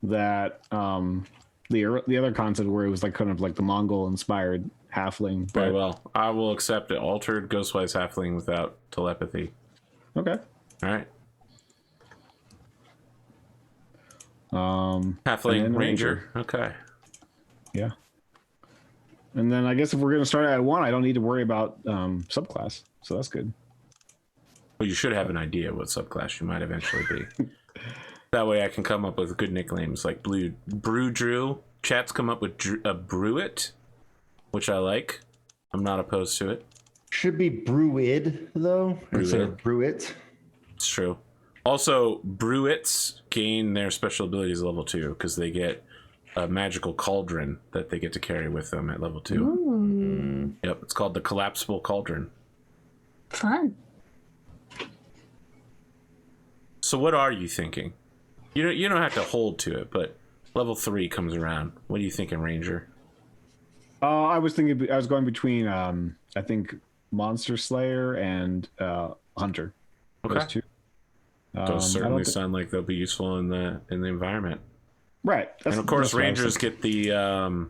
C: that the other concept where it was like kind of like the Mongol inspired halfling.
A: Very
C: But
A: well. I will accept it. Altered Ghostwise halfling without telepathy.
C: okay.
A: All right.
C: And
A: Halfling
C: then
A: ranger. Okay.
C: Yeah. And then I guess if we're gonna start at 1, I don't need to worry about subclass. So that's good.
A: Well, you should have an idea what subclass you might eventually be. That way I can come up with good nicknames like Brew Drew. Chat's come up with Brewit, which I like. I'm not opposed to it.
B: Should be Brewid, though, instead of Brewit.
A: It's true. Also, Brewits gain their special abilities at level 2 because they get a magical cauldron that they get to carry with them at level 2.
D: Ooh,
A: Yep, it's called the Collapsible Cauldron.
D: fun.
A: So what are you thinking? You don't have to hold to it, but level 3 comes around. What are you thinking, Ranger?
C: I was going between I think Monster Slayer and Hunter.
A: Okay.
C: Those two.
A: Those certainly sound like they'll be useful in the environment.
C: Right.
A: And of course, Rangers get the.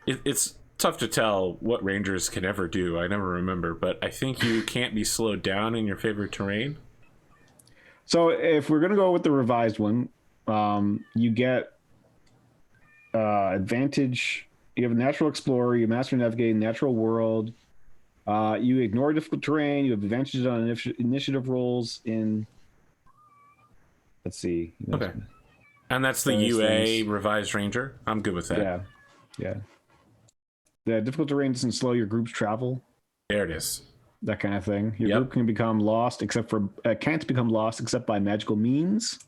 A: It's tough to tell what Rangers can ever do. I never remember, but I think you can't be slowed down in your favorite terrain.
C: So if we're gonna go with the revised one, you get advantage. You have a natural explorer. You master navigate natural world. You ignore difficult terrain. You have advantages on initiative rolls in. Let's see.
A: Okay. And that's the
C: Those
A: UA
C: things.
A: revised Ranger. I'm good with that.
C: Yeah. The difficult terrain doesn't slow your group's travel.
A: There it is.
C: That kind of thing. Your
A: Yep.
C: group can become lost except for can't become lost except by magical means.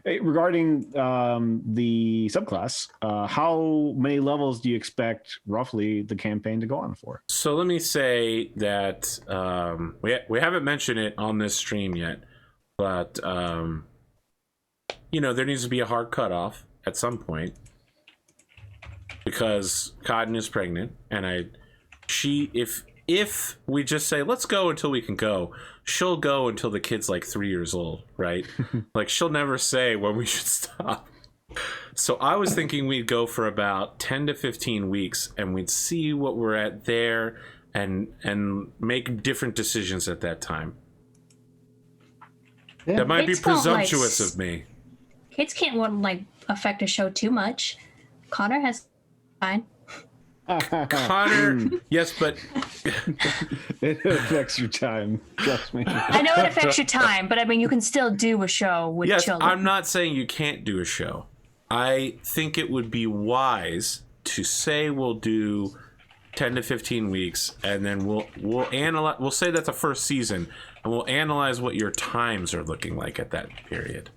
C: Regarding the subclass, how many levels do you expect roughly the campaign to go on for?
A: So let me say that we haven't mentioned it on this stream yet, but there needs to be a hard cutoff at some point because Cotton is pregnant, and if we just say let's go until we can go, she'll go until the kid's like 3 years old, right? Like she'll never say when we should stop. So I was thinking we'd go for about 10 to 15 weeks and we'd see what we're at there and make different decisions at that time.
B: Yeah.
A: That might be
D: Kids won't, like,
A: presumptuous of me.
D: Kids can't want like affect a show too much. Connor has fine.
A: Connor, yes, but
C: It affects your time. Trust me.
D: I know it affects your time, but I mean you can still do a show with
A: yes,
D: children.
A: I'm not saying you can't do a show. I think it would be wise to say we'll do 10 to 15 weeks, and then we'll analyze. We'll say that's the first season, and we'll analyze what your times are looking like at that period.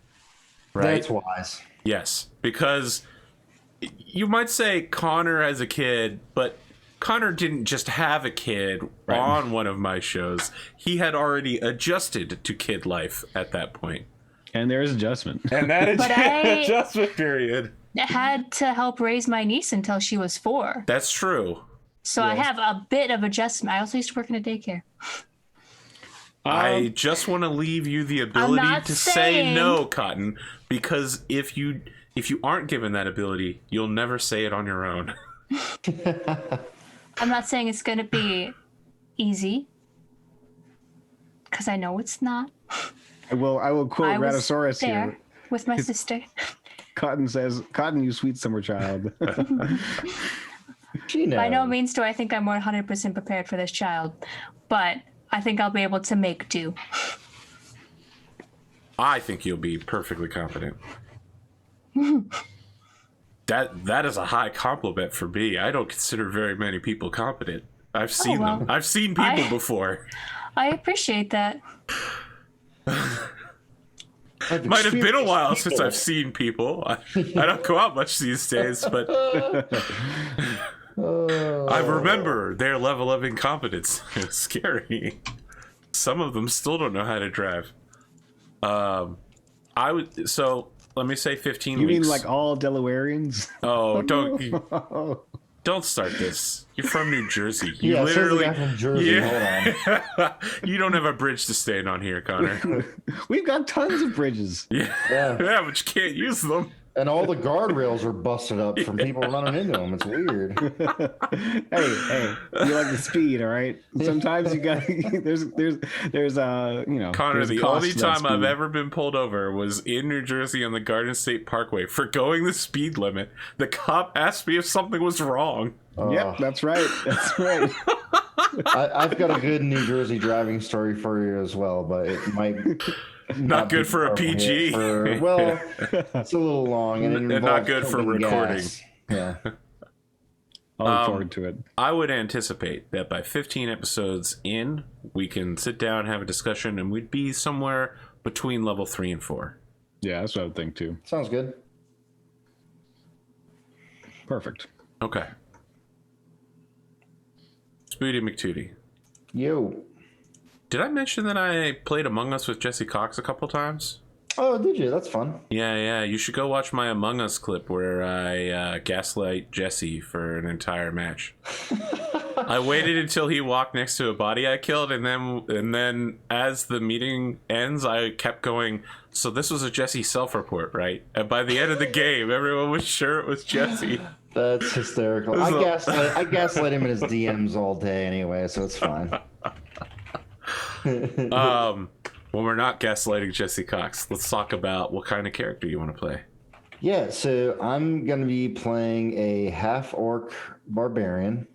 A: Right?
B: That's wise.
A: Yes, because you might say Connor as a kid, but Connor didn't just have a kid on one of my shows. He had already adjusted to kid life at that point.
C: And there's adjustment.
A: And that
D: But I-
A: adjustment period.
D: I had to help raise my niece until she was 4.
A: That's true.
D: So I have a bit of adjustment. I also used to work in a daycare.
A: I just want to leave you the ability
D: not
A: to say
D: saying-
A: no, Cotton, because if you aren't given that ability, you'll never say it on your own.
D: I'm not saying it's going to be easy, because I know it's not.
C: I will quote
D: I was
C: Ratosaurus
D: there
C: here.
D: with my sister.
C: Cotton says, "Cotton, you sweet summer child."
B: She knows.
D: By no means do I think I'm 100% prepared for this child, but I think I'll be able to make do.
A: I think you'll be perfectly competent. That is a high compliment for me. I don't consider very many people competent. I've seen
D: well.
A: them. I've seen people before.
D: I appreciate that.
B: I've
A: Might have been a
B: experienced
A: while
B: people.
A: since I've seen people. I don't go out much these days, but I remember their level of incompetence. It's scary. Some of them still don't know how to drive. So let me say 15
C: You
A: weeks.
C: mean like all Delawareans?
A: Oh, don't start this. You're from New Jersey. You
B: Yeah, says the
A: literally
B: guy from Jersey. Hold on.
A: You don't have a bridge to stand on here, Connor.
C: We've got tons of bridges.
A: Yeah,
B: Yeah.
A: yeah, but you can't use them.
B: And all the guardrails are busted up from people running into them. It's weird.
C: Hey, you like the speed, all right? Sometimes you got there's you know.
A: Connor,
C: there's a
A: the
C: cost
A: only
C: to that
A: time I've
C: speed.
A: ever been pulled over was in New Jersey on the Garden State Parkway for going the speed limit. The cop asked me if something was wrong.
C: Yep, that's right. That's right.
B: I've got a good New Jersey driving story for you as well, but it might
A: Not good
B: be
A: for a PG.
B: Well, it's a little long and it
A: And
B: involves
A: not good for
B: pumping
A: recording.
B: gas. Yeah.
C: I'll look forward to it.
A: I would anticipate that by 15 episodes in, we can sit down, have a discussion, and we'd be somewhere between level 3 and 4.
C: Yeah, that's what I would think too.
B: Sounds good.
C: Perfect.
A: Okay. Spooty McTootie.
B: Yo.
A: Did I mention that I played Among Us with Jesse Cox a couple times?
B: Oh, did you? That's fun.
A: Yeah. You should go watch my Among Us clip where I gaslight Jesse for an entire match. I waited until he walked next to a body I killed, and then as the meeting ends, I kept going, so this was a Jesse self-report, right? And by the end of the game, everyone was sure it was Jesse.
B: That's hysterical. I gaslight him in his DMs all day anyway, so it's fine.
A: When we're not gaslighting Jesse Cox, let's talk about what kind of character you want to play.
B: Yeah, so I'm going to be playing a half-orc barbarian.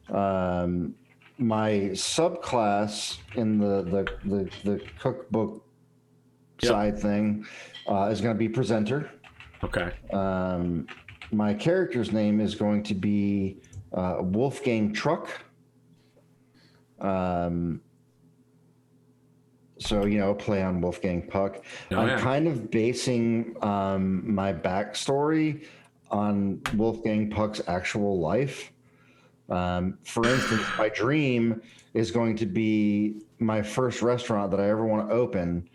B: My subclass in the cookbook side thing is going to be presenter.
A: Okay.
B: My character's name is going to be Wolfgang Truck. So, play on Wolfgang Puck. I'm kind of basing my backstory on Wolfgang Puck's actual life. For instance, my dream is going to be my first restaurant that I ever want to open.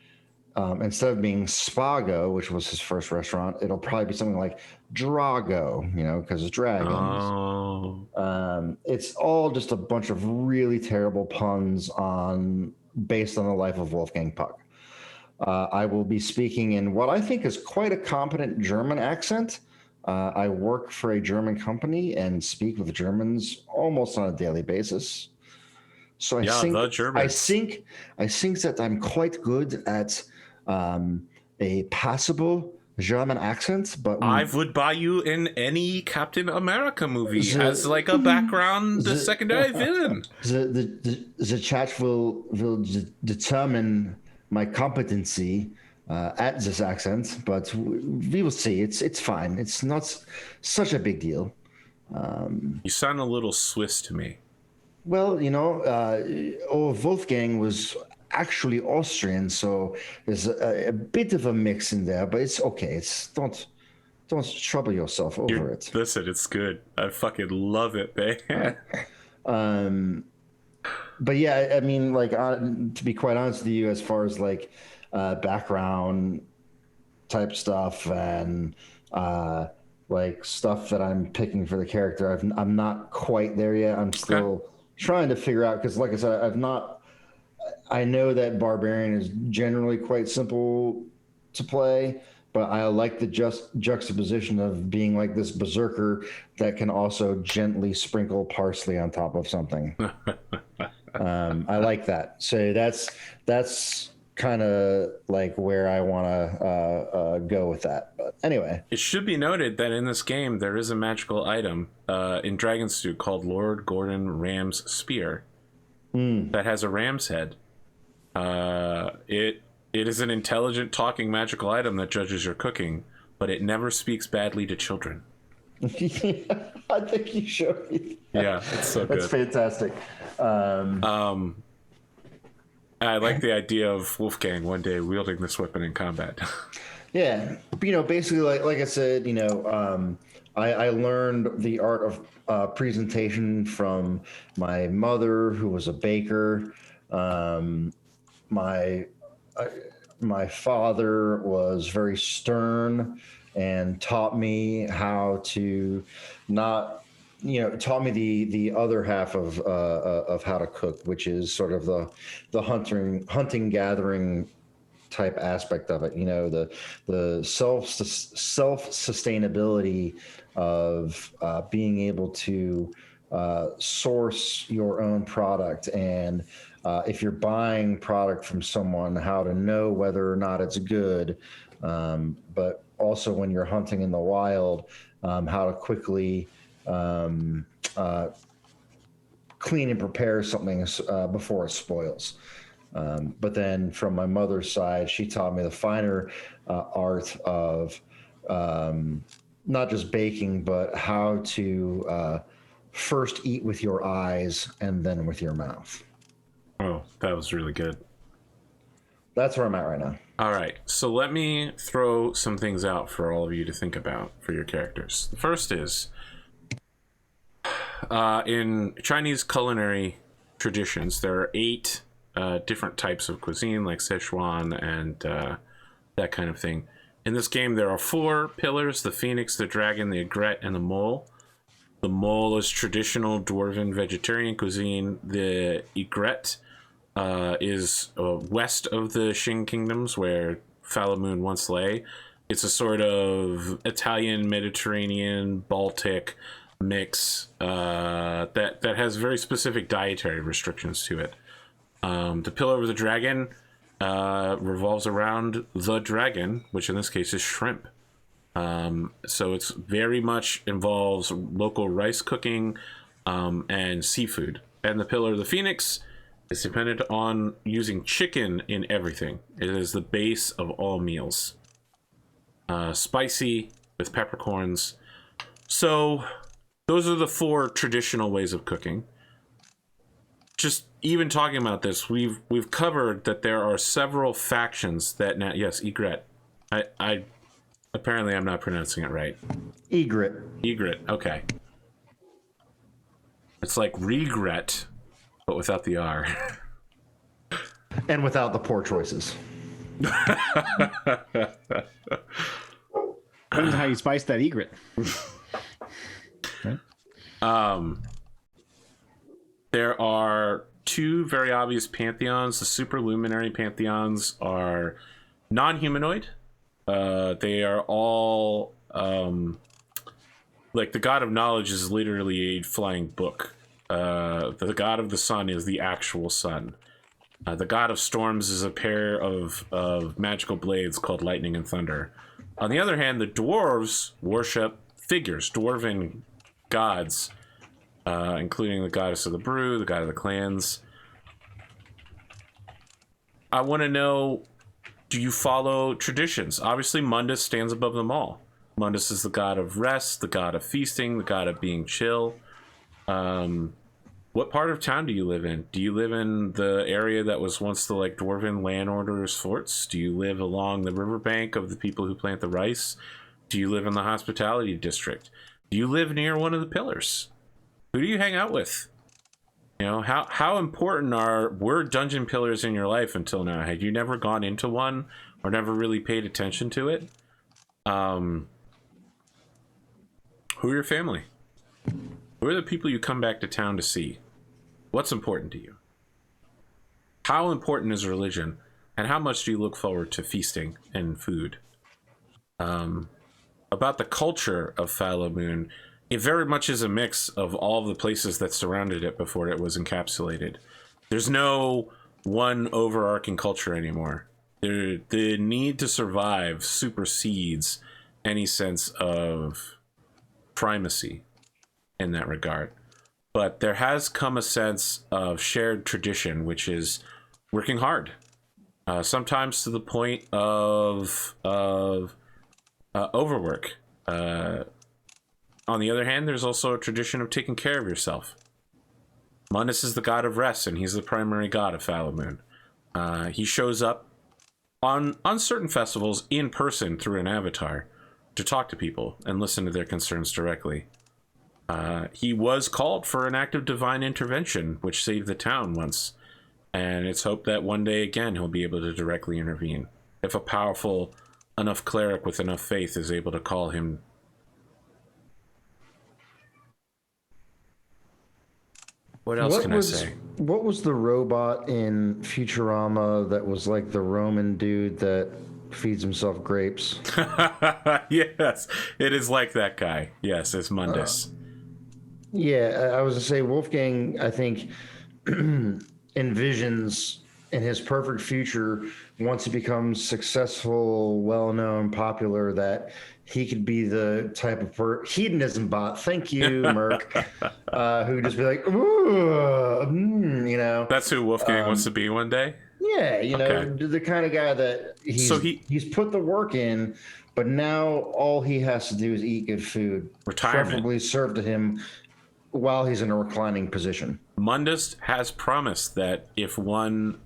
B: Instead of being Spago, which was his first restaurant, it'll probably be something like Drago, because it's dragons.
A: Oh.
B: It's all just a bunch of really terrible puns based on the life of Wolfgang Puck. I will be speaking in what I think is quite a competent German accent. I work for a German company and speak with Germans almost on a daily basis. So I think that I'm quite good at a passable German accent, but
A: I would buy you in any Captain America movie as like a background, the secondary villain.
B: The chat will determine my competency at this accent, but we will see. It's fine. It's not such a big deal.
A: You sound a little Swiss to me.
B: Well, Wolfgang was actually Austrian, so there's a bit of a mix in there, but it's okay. Don't trouble yourself over it.
A: Listen, it's good. I fucking love it, man.
B: But yeah, I mean, to be quite honest with you, as far as background type stuff and stuff that I'm picking for the character, I'm not quite there yet. I'm still trying to figure out, because like I said, I know that Barbarian is generally quite simple to play, but I like the juxtaposition of being like this berserker that can also gently sprinkle parsley on top of something. I like that. So that's kind of like where I want to go with that. But anyway,
A: it should be noted that in this game there is a magical item in Dragon's Stew called Lord Gordon Ram's Spear that has a ram's head. It is an intelligent talking magical item that judges your cooking, but it never speaks badly to children.
B: I think you showed me that.
A: Yeah, it's so good.
B: That's fantastic.
A: I like the idea of Wolfgang one day wielding this weapon in combat.
B: Yeah, basically, like I said, I learned the art of presentation from my mother, who was a baker. My uh, my father was very stern and taught me how to not, taught me the other half of how to cook, which is sort of the hunting gathering type aspect of it. The self sustainability of being able to source your own product, and if you're buying product from someone, how to know whether or not it's good. But also when you're hunting in the wild, how to quickly clean and prepare something before it spoils. But then from my mother's side, she taught me the finer art of not just baking, but how to first eat with your eyes and then with your mouth.
A: Oh, that was really good.
B: That's where I'm at right now.
A: All right, so let me throw some things out for all of you to think about for your characters. The first is in Chinese culinary traditions, there are 8 different types of cuisine, like Szechuan and that kind of thing. In this game, there are 4 pillars: the phoenix, the dragon, the aigrette, and the mole. The mole is traditional dwarven vegetarian cuisine. The aigrette is west of the Qing kingdoms, where Fallow Moon once lay. It's a sort of Italian, Mediterranean, Baltic mix that has very specific dietary restrictions to it. The pillar of the dragon revolves around the dragon, which in this case is shrimp. So it's very much involves local rice cooking and seafood. And the pillar of the phoenix is dependent on using chicken in everything. It is the base of all meals. Spicy with peppercorns. So those are the 4 traditional ways of cooking. Just even talking about this, we've covered that there are several factions that now, yes, egret. I apparently I'm not pronouncing it right.
B: Egret.
A: Egret, okay. It's like regret, but without the R.
B: And without the poor choices.
C: Depends on how you spice that egret. Right?
A: There are 2 very obvious pantheons. The superluminary pantheons are non-humanoid. They are all like the god of knowledge is literally a flying book. The god of the sun is the actual sun. The god of storms is a pair of magical blades called lightning and thunder. On the other hand, the dwarves worship figures, dwarven gods, including the goddess of the brew, the god of the clans. I want to know, do you follow traditions? Obviously, Mundus stands above them all. Mundus is the god of rest, the god of feasting, the god of being chill. What part of town do you live in? Do you live in the area that was once the dwarven land orders forts? Do you live along the riverbank of the people who plant the rice? Do you live in the hospitality district? Do you live near one of the pillars? Who do you hang out with? How important were dungeon pillars in your life until now? Had you never gone into one or never really paid attention to it? Who are your family? Who are the people you come back to town to see? What's important to you? How important is religion? And how much do you look forward to feasting and food? About the culture of Fallow Moon, it very much is a mix of all of the places that surrounded it before it was encapsulated. There's no one overarching culture anymore. The need to survive supersedes any sense of primacy in that regard. But there has come a sense of shared tradition, which is working hard, sometimes to the point of overwork. On the other hand, there's also a tradition of taking care of yourself. Mundus is the god of rest, and he's the primary god of Fallow Moon. He shows up on certain festivals in person through an avatar to talk to people and listen to their concerns directly. He was called for an act of divine intervention, which saved the town once, and it's hoped that one day again he'll be able to directly intervene if a powerful enough cleric with enough faith is able to call him. What else can I say?
B: What was the robot in Futurama that was like the Roman dude that feeds himself grapes?
A: Yes, it is like that guy. Yes, it's Mundus.
B: Yeah, I was gonna say Wolfgang, I think, envisions in his perfect future, once he becomes successful, well-known, popular, that he could be the type of hedonism bot. Thank you, Merc, who would just be like, ooh, you know.
A: That's who Wolfgang wants to be one day.
B: Yeah, you know,
A: Okay.
B: the kind of guy that he's put the work in, but now all he has to do is eat good food,
A: Retirement.
B: preferably served to him while he's in a reclining position.
A: Mundus has promised that if one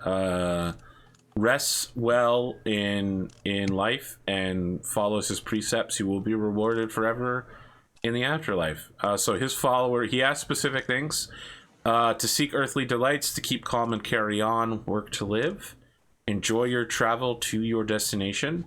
A: rests well in life and follows his precepts, he will be rewarded forever in the afterlife. So his follower, he asked specific things: to seek earthly delights, to keep calm and carry on, work to live, enjoy your travel to your destination.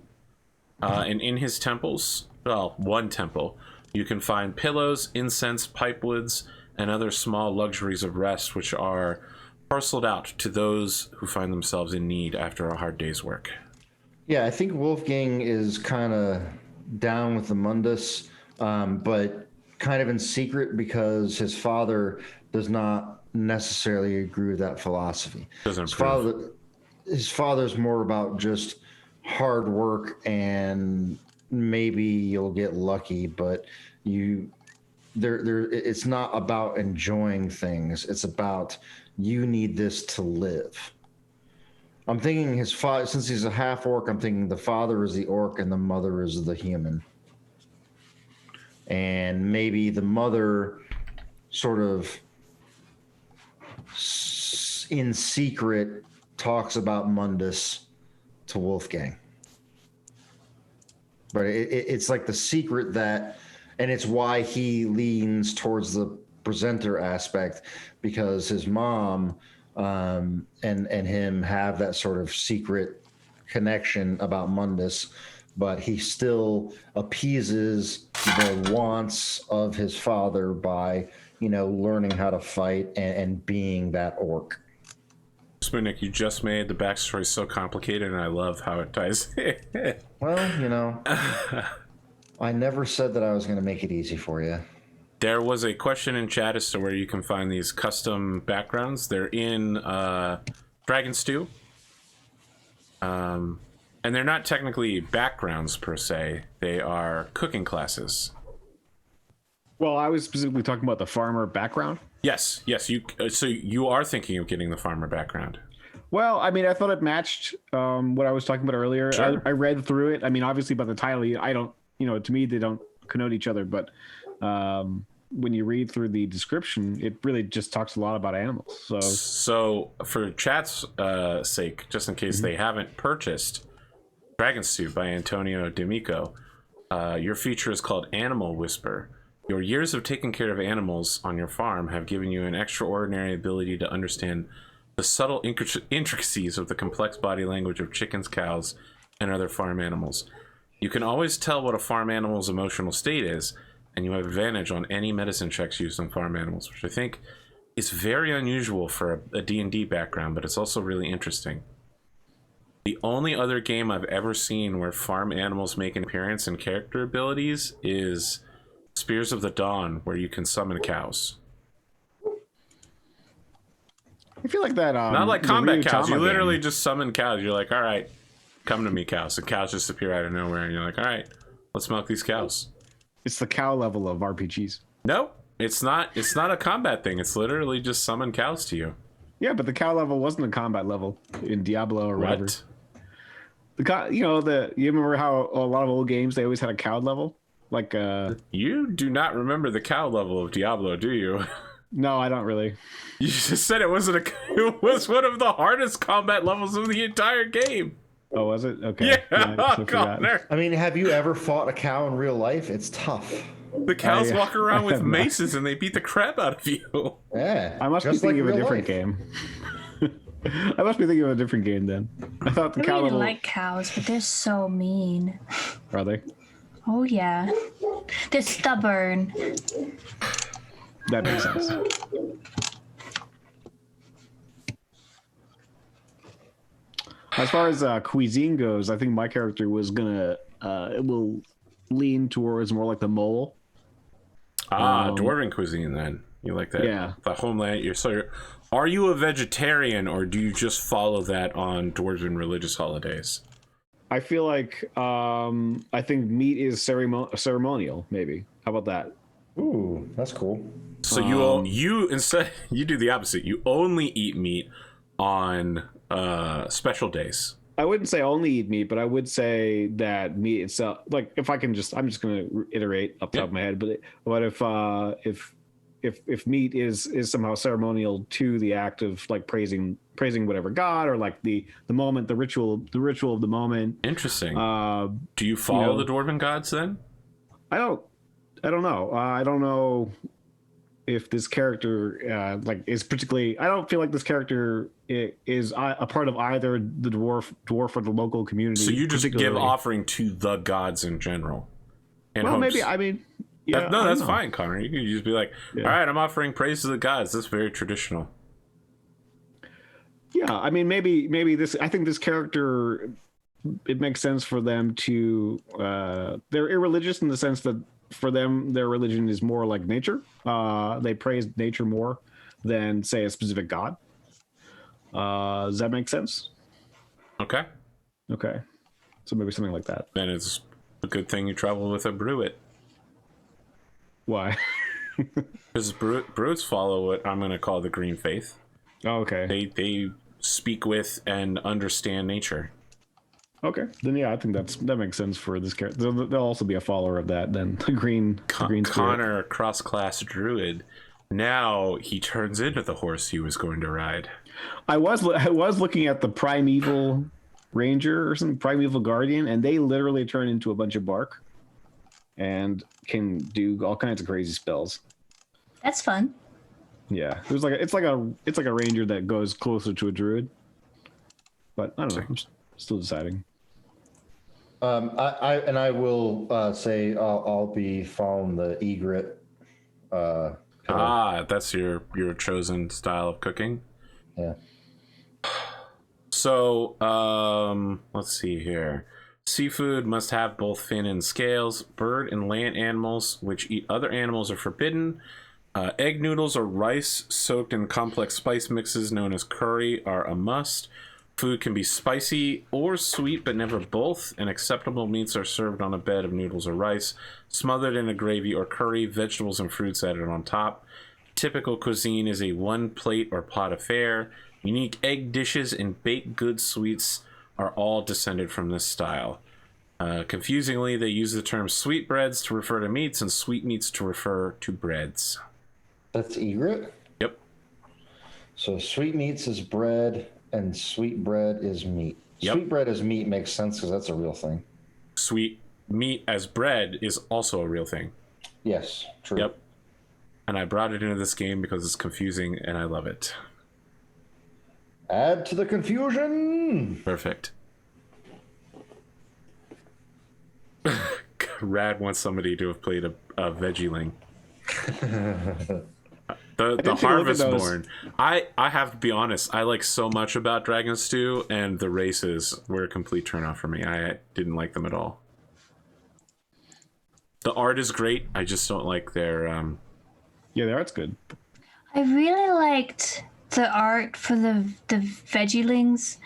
A: And in his temples, well, one temple, you can find pillows, incense, pipewoods, and other small luxuries of rest, which are parceled out to those who find themselves in need after a hard day's work.
B: Yeah, I think Wolfgang is kind of down with the Mundus, but kind of in secret because his father does not necessarily agree with that philosophy. His father's more about just hard work and maybe you'll get lucky, but it's not about enjoying things. It's about you need this to live. I'm thinking his father, since he's a half orc, I'm thinking the father is the orc and the mother is the human. And maybe the mother sort of in secret talks about Mundus to Wolfgang. But it's like the secret that, and it's why he leans towards the presenter aspect, because his mom and him have that sort of secret connection about Mundus, but he still appeases the wants of his father by, learning how to fight and being that orc.
A: Sputnik, you just made the backstory so complicated, and I love how it ties in.
B: Well, I never said that I was going to make it easy for you.
A: There was a question in chat as to where you can find these custom backgrounds. They're in Dragon Stew. And they're not technically backgrounds per se. They are cooking classes.
C: Well, I was specifically talking about the farmer background.
A: Yes. So you are thinking of getting the farmer background.
C: Well, I mean, I thought it matched what I was talking about earlier.
A: Sure.
C: I read through it. I mean, obviously by the title, I don't, to me, they don't connote each other. But when you read through the description, it really just talks a lot about animals.
A: So for chat's sake, just in case they haven't purchased Dragon Stew by Antonio D'Amico, your feature is called Animal Whisper. Your years of taking care of animals on your farm have given you an extraordinary ability to understand the subtle intricacies of the complex body language of chickens, cows, and other farm animals. You can always tell what a farm animal's emotional state is, and you have advantage on any medicine checks used on farm animals, which I think is very unusual for a D&D background, but it's also really interesting. The only other game I've ever seen where farm animals make an appearance and character abilities is Spears of the Dawn, where you can summon cows.
C: I feel like that.
A: Not like combat cows. You literally
C: game.
A: just summon cows. You're like, all right, come to me, cows. And cows just appear out of nowhere, and you're like, all right, let's milk these cows.
C: It's the cow level of RPGs.
A: Nope, it's not. It's not a combat thing. It's literally just summon cows to you.
C: Yeah, but the cow level wasn't a combat level in Diablo or whatever.
A: What?
C: The cow, you remember how a lot of old games they always had a cow level? Like
A: You do not remember the cow level of Diablo, do you?
C: No, I don't really.
A: You just said it wasn't it was one of the hardest combat levels of the entire game.
C: Oh, was it? Okay.
A: Yeah,
C: I forgot.
A: Connor.
B: I mean, have you ever fought a cow in real life? It's tough.
A: The cows walk around
C: I
A: with
C: have not.
A: maces and they beat the crap out of you.
B: Yeah,
C: I must be
B: just
C: thinking of a
B: real
C: different
B: life.
C: game. I must be thinking of a different game then. I thought the
D: I
C: cow
D: really
C: little...
D: like cows, but they're so mean.
C: Are they?
D: Oh yeah, they're stubborn.
C: That makes sense. As far as cuisine goes, I think my character was gonna it will lean towards more like the mole.
A: Dwarven cuisine then. You like that?
C: Yeah.
A: The homeland. Are you a vegetarian or do you just follow that on Dwarven religious holidays?
C: I feel like I think meat is ceremonial. Maybe. How about that?
B: Ooh, that's cool.
A: So you instead you do the opposite. You only eat meat on special days.
C: I wouldn't say only eat meat, but I would say that meat itself. Like, if I can just, I'm just going to iterate up top of my head. But what if meat is somehow ceremonial to the act of like praising whatever god, or like the moment, the ritual of the moment.
A: Interesting. Do you follow the Dwarven gods then?
C: I don't know. I don't know if this character like is particularly. I don't feel like this character is a part of either the dwarf or the local community.
A: So you just give offering to the gods in general.
C: Well, maybe. I mean, yeah.
A: That's fine, Connor. You can just be like, all right, I'm offering praise to the gods. That's very traditional.
C: Yeah, I mean, maybe this. I think this character, it makes sense for them to. They're irreligious in the sense that for them, their religion is more like nature. They praise nature more than, say, a specific god. Does that make sense?
A: Okay.
C: Okay. So maybe something like that.
A: Then it's a good thing you travel with a Bruit.
C: Why?
A: Because Bruits follow what I'm going to call the Green Faith.
C: Oh, okay.
A: They speak with and understand nature.
C: Okay. Then yeah, I think that makes sense for this character. They'll also be a follower of that. Then the green spirit.
A: Connor, cross-class druid. Now he turns into the horse he was going to ride.
C: I was looking at the primeval ranger or some primeval guardian, and they literally turn into a bunch of bark and can do all kinds of crazy spells.
D: That's fun.
C: Yeah, it's like a ranger that goes closer to a druid, but I don't know. I'm still deciding.
B: I will say I'll be following the egret.
A: That's your chosen style of cooking.
B: Yeah.
A: So, let's see here. Seafood must have both fin and scales. Bird and land animals which eat other animals are forbidden. Egg noodles or rice soaked in complex spice mixes known as curry are a must. Food can be spicy or sweet, but never both, and acceptable meats are served on a bed of noodles or rice, smothered in a gravy or curry, vegetables and fruits added on top. Typical cuisine is a one-plate or pot affair. Unique egg dishes and baked goods sweets are all descended from this style. Confusingly, they use the term sweetbreads to refer to meats and sweetmeats to refer to breads.
B: That's egret?
A: Yep.
B: So sweetmeats is bread and sweet bread is meat.
A: Yep.
B: Sweet bread as meat makes sense because that's a real thing.
A: Sweet meat as bread is also a real thing.
B: Yes, true.
A: Yep. And I brought it into this game because it's confusing and I love it.
B: Add to the confusion.
A: Perfect. Rad wants somebody to have played a Veggieling. The Harvestborn. I have to be honest. I like so much about Dragon Stew, and the races were a complete turnoff for me. I didn't like them at all. The art is great. I just don't like their.
C: Yeah, the art's good.
D: I really liked the art for the Veggilings,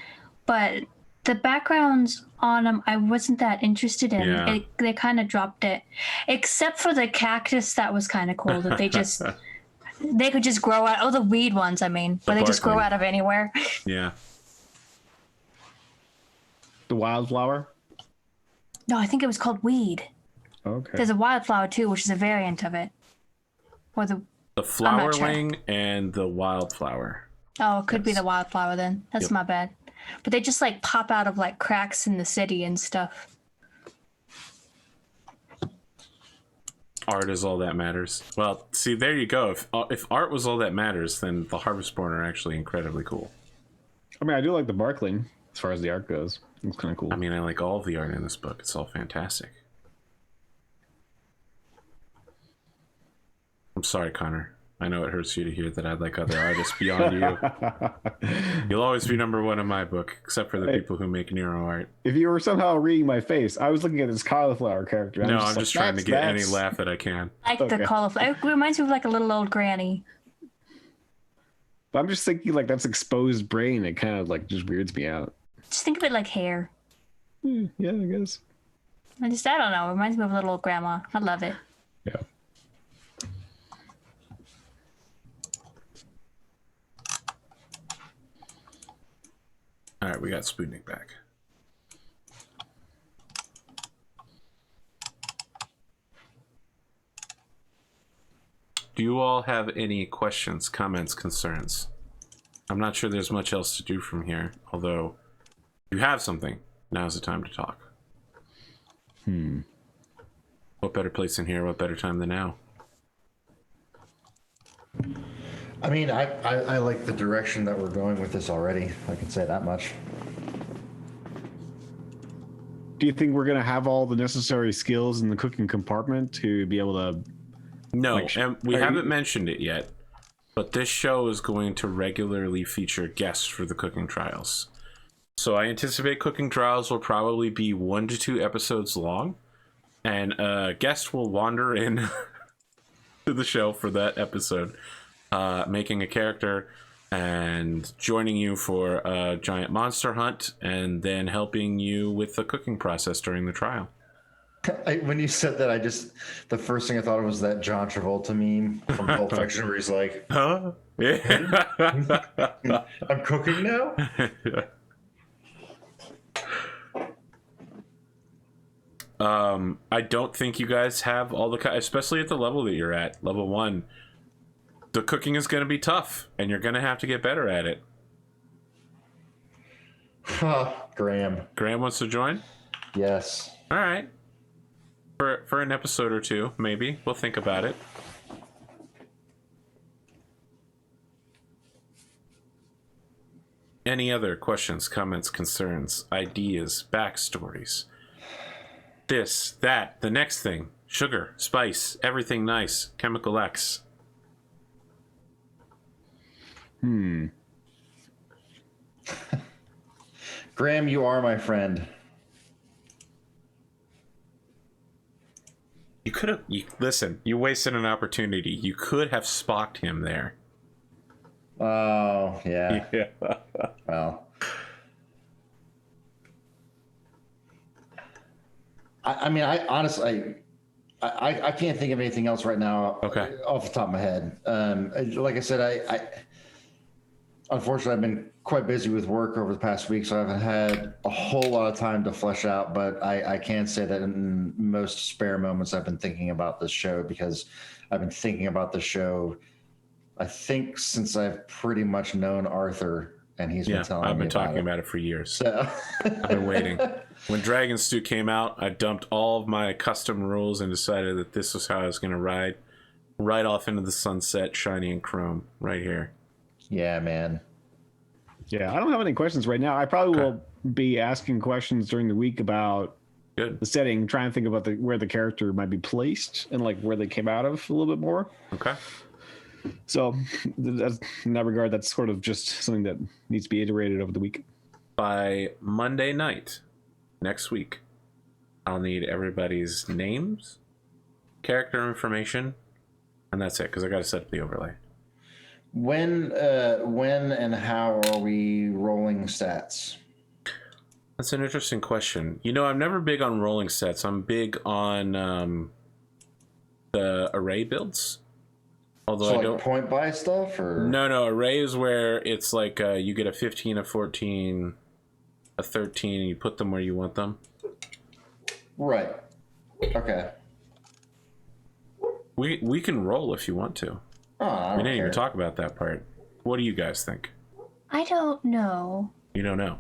D: but the backgrounds on them I wasn't that interested in.
A: Yeah.
D: They kind of dropped it, except for the cactus that was kind of cool. That they could just grow out. Oh, the weed ones, I mean, but they just grow out of anywhere.
A: Yeah.
C: The wildflower.
D: No, I think it was called weed.
C: Okay.
D: There's a wildflower too, which is a variant of it. Or the
A: flowerling and the wildflower.
D: Oh, it could be the wildflower then. That's my bad. but they just like pop out of like cracks in the city and stuff.
A: Art is all that matters. Well, see, there you go. If art was all that matters, then the Harvestborn are actually incredibly cool.
C: I mean, I do like the Barkling as far as the art goes. It's kind of cool.
A: I mean, I like all of the art in this book. It's all fantastic. I'm sorry, Connor. I know it hurts you to hear that I like other artists beyond you. You'll always be number one in my book, except for the people who make Nero art.
C: If you were somehow reading my face, I was looking at this cauliflower character.
A: No, I'm just trying to get any laugh that I can.
D: Like the cauliflower. It reminds me of like a little old granny.
C: But I'm just thinking like that's exposed brain. It kind of like just weirds me out.
D: Just think of it like hair.
C: Yeah, I guess.
D: I don't know. It reminds me of a little old grandma. I love it.
C: Yeah.
A: All right, we got Sputnik back. Do you all have any questions, comments, concerns? I'm not sure there's much else to do from here, although if you have something, now's the time to talk. What better place than here? What better time than now?
B: I mean, I like the direction that we're going with this already. I can say that much.
C: Do you think we're gonna have all the necessary skills in the cooking compartment to be able to?
A: No,
C: Like,
A: and we haven't mentioned it yet, but this show is going to regularly feature guests for the cooking trials. So I anticipate cooking trials will probably be 1 to 2 episodes long, and a guest will wander in to the show for that episode, making a character and joining you for a giant monster hunt, and then helping you with the cooking process during the trial.
B: When you said that, the first thing I thought of was that John Travolta meme from Pulp Fiction where he's like,
A: Huh? Yeah.
B: I'm cooking now?
A: I don't think you guys have all the, especially at the level that you're at, level 1. The cooking is going to be tough, and you're going to have to get better at it.
B: Graham.
A: Graham wants to join?
B: Yes.
A: All right. For an episode or two, maybe. We'll think about it. Any other questions, comments, concerns, ideas, backstories? This, that, the next thing. Sugar, spice, everything nice. Chemical X.
B: Graham, you are my friend.
A: You could have... listen, you wasted an opportunity. You could have Spocked him there.
B: Oh, yeah.
A: Yeah.
B: Well. I mean, I honestly... I can't think of anything else right now.
A: Okay.
B: Off the top of my head. Like I said, unfortunately, I've been quite busy with work over the past week, so I haven't had a whole lot of time to flesh out. But I can say that in most spare moments, I've been thinking about this show, because I've been thinking about the show, I think, since I've pretty much known Arthur, and he's been telling me
A: I've been talking about it for years.
B: So.
A: I've been waiting. When Dragon Stew came out, I dumped all of my custom rules and decided that this was how I was going to ride right off into the sunset, shiny and chrome, right here.
B: Yeah, man.
C: Yeah, I don't have any questions right now. I probably will be asking questions during the week about
A: Good.
C: the setting, trying to think about where the character might be placed and like where they came out of a little bit more.
A: Okay.
C: So that's, in that regard, that's sort of just something that needs to be iterated over the week.
A: By Monday night next week, I'll need everybody's names, character information, and that's it, because I got to set up the overlay.
B: When and how are we rolling stats?
A: That's an interesting question. You know, I'm never big on rolling sets. I'm big on the array builds. Although
B: So
A: I don't
B: point buy stuff, or
A: no, array is where it's like you get a 15, a 14, a 13, and you put them where you want them.
B: right? Okay.
A: We can roll if you want to.
B: Oh, I
A: We
B: don't
A: didn't even
B: care.
A: talk about that part. What do you guys think?
D: I don't know.
A: You don't know.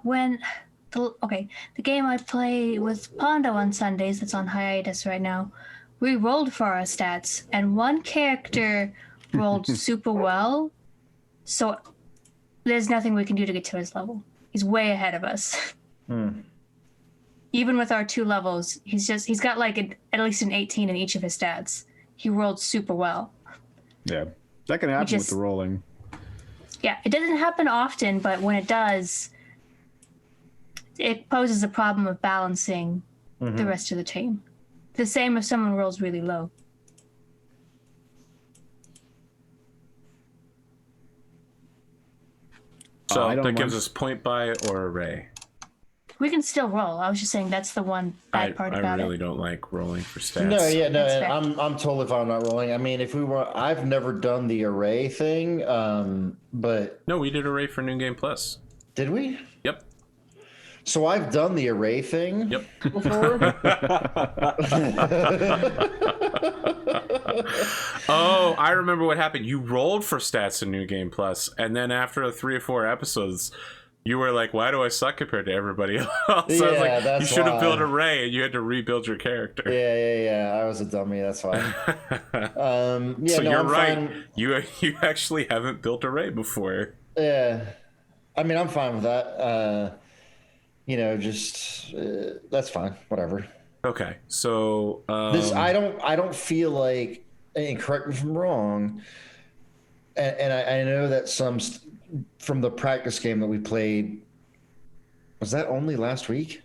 D: When the game I play with Pondo on Sundays that's on hiatus right now, we rolled for our stats, and one character rolled super well, so there's nothing we can do to get to his level. He's way ahead of us. Even with our 2 levels, he's got like at least an 18 in each of his stats. He rolled super well.
C: Yeah, that can happen with the rolling.
D: Yeah, it doesn't happen often, but when it does, it poses a problem of balancing the rest of the team. The same if someone rolls really low.
A: So that gives us point buy or array.
D: We can still roll. I was just saying that's the one bad part about it.
A: I really don't like rolling for stats.
B: No, yeah, no,
D: That's
B: and I'm totally fine not rolling. I mean, if we were, I've never done the array thing, but
A: No, we did array for New Game Plus.
B: did we?
A: Yep.
B: So I've done the array thing
A: Yep.
B: before.
A: Oh, I remember what happened. You rolled for stats in New Game Plus, and then after 3 or 4 episodes, you were like, "Why do I suck compared to everybody else?" I was
B: Yeah,
A: like,
B: that's
A: "You should have
B: why.
A: built array, and you had to rebuild your character."
B: Yeah. I was a dummy. That's fine. Yeah,
A: So
B: no,
A: you're
B: I'm
A: right.
B: fine.
A: You actually haven't built array before.
B: Yeah, I mean, I'm fine with that. Just that's fine. Whatever.
A: Okay, so
B: This I don't feel like, and correct me if I'm wrong, and I know that from the practice game that we played, was that only last week?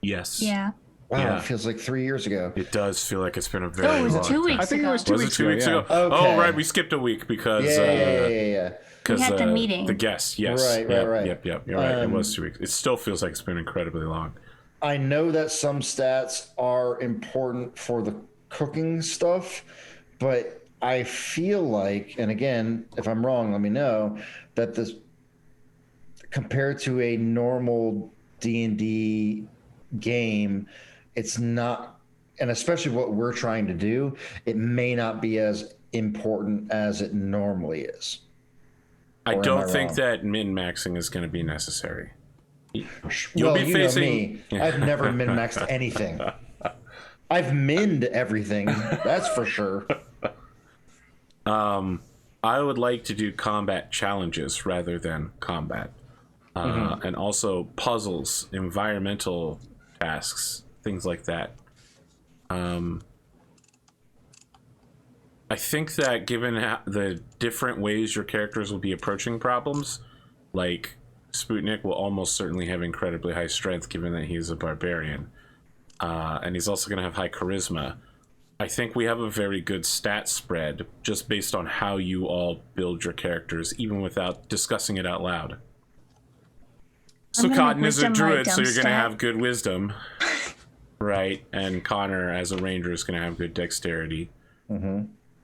A: yes,
D: Yeah.
B: Wow,
A: Yeah.
B: It feels like 3 years ago.
A: it does feel like it's been a very
D: Oh, it was
A: long
D: 2
A: time.
D: weeks
C: I think
D: ago.
C: it was 2
A: Was it
C: weeks
A: 2 weeks
C: ago.
A: ago?
C: Yeah.
B: Okay.
A: Oh, right, we skipped a week because
B: Yeah.
D: We had the meeting.
A: The guest, yes,
B: Right.
A: Yep. You're right. It was 2 weeks. It still feels like it's been incredibly long.
B: I know that some stats are important for the cooking stuff, but I feel like, and again, if I'm wrong, let me know, that this compared to a normal D&D game, it's not, and especially what we're trying to do, it may not be as important as it normally is.
A: I
B: Or am
A: don't
B: I
A: think
B: wrong?
A: that min-maxing is going to be necessary.
B: Well,
A: be
B: you
A: facing-
B: know me. I've never min-maxed anything. I've minned everything. That's for sure.
A: I would like to do combat challenges rather than combat. And also puzzles, environmental tasks, things like that. I think that given the different ways your characters will be approaching problems, like Sputnik will almost certainly have incredibly high strength given that he's a barbarian. And he's also going to have high charisma. I think we have a very good stat spread just based on how you all build your characters, even without discussing it out loud. So
D: gonna
A: Cotton
D: make
A: is a
D: wisdom my
A: druid, so
D: dumb
A: you're going to
D: stat.
A: have good wisdom. Right? And Connor, as a ranger, is going to have good dexterity.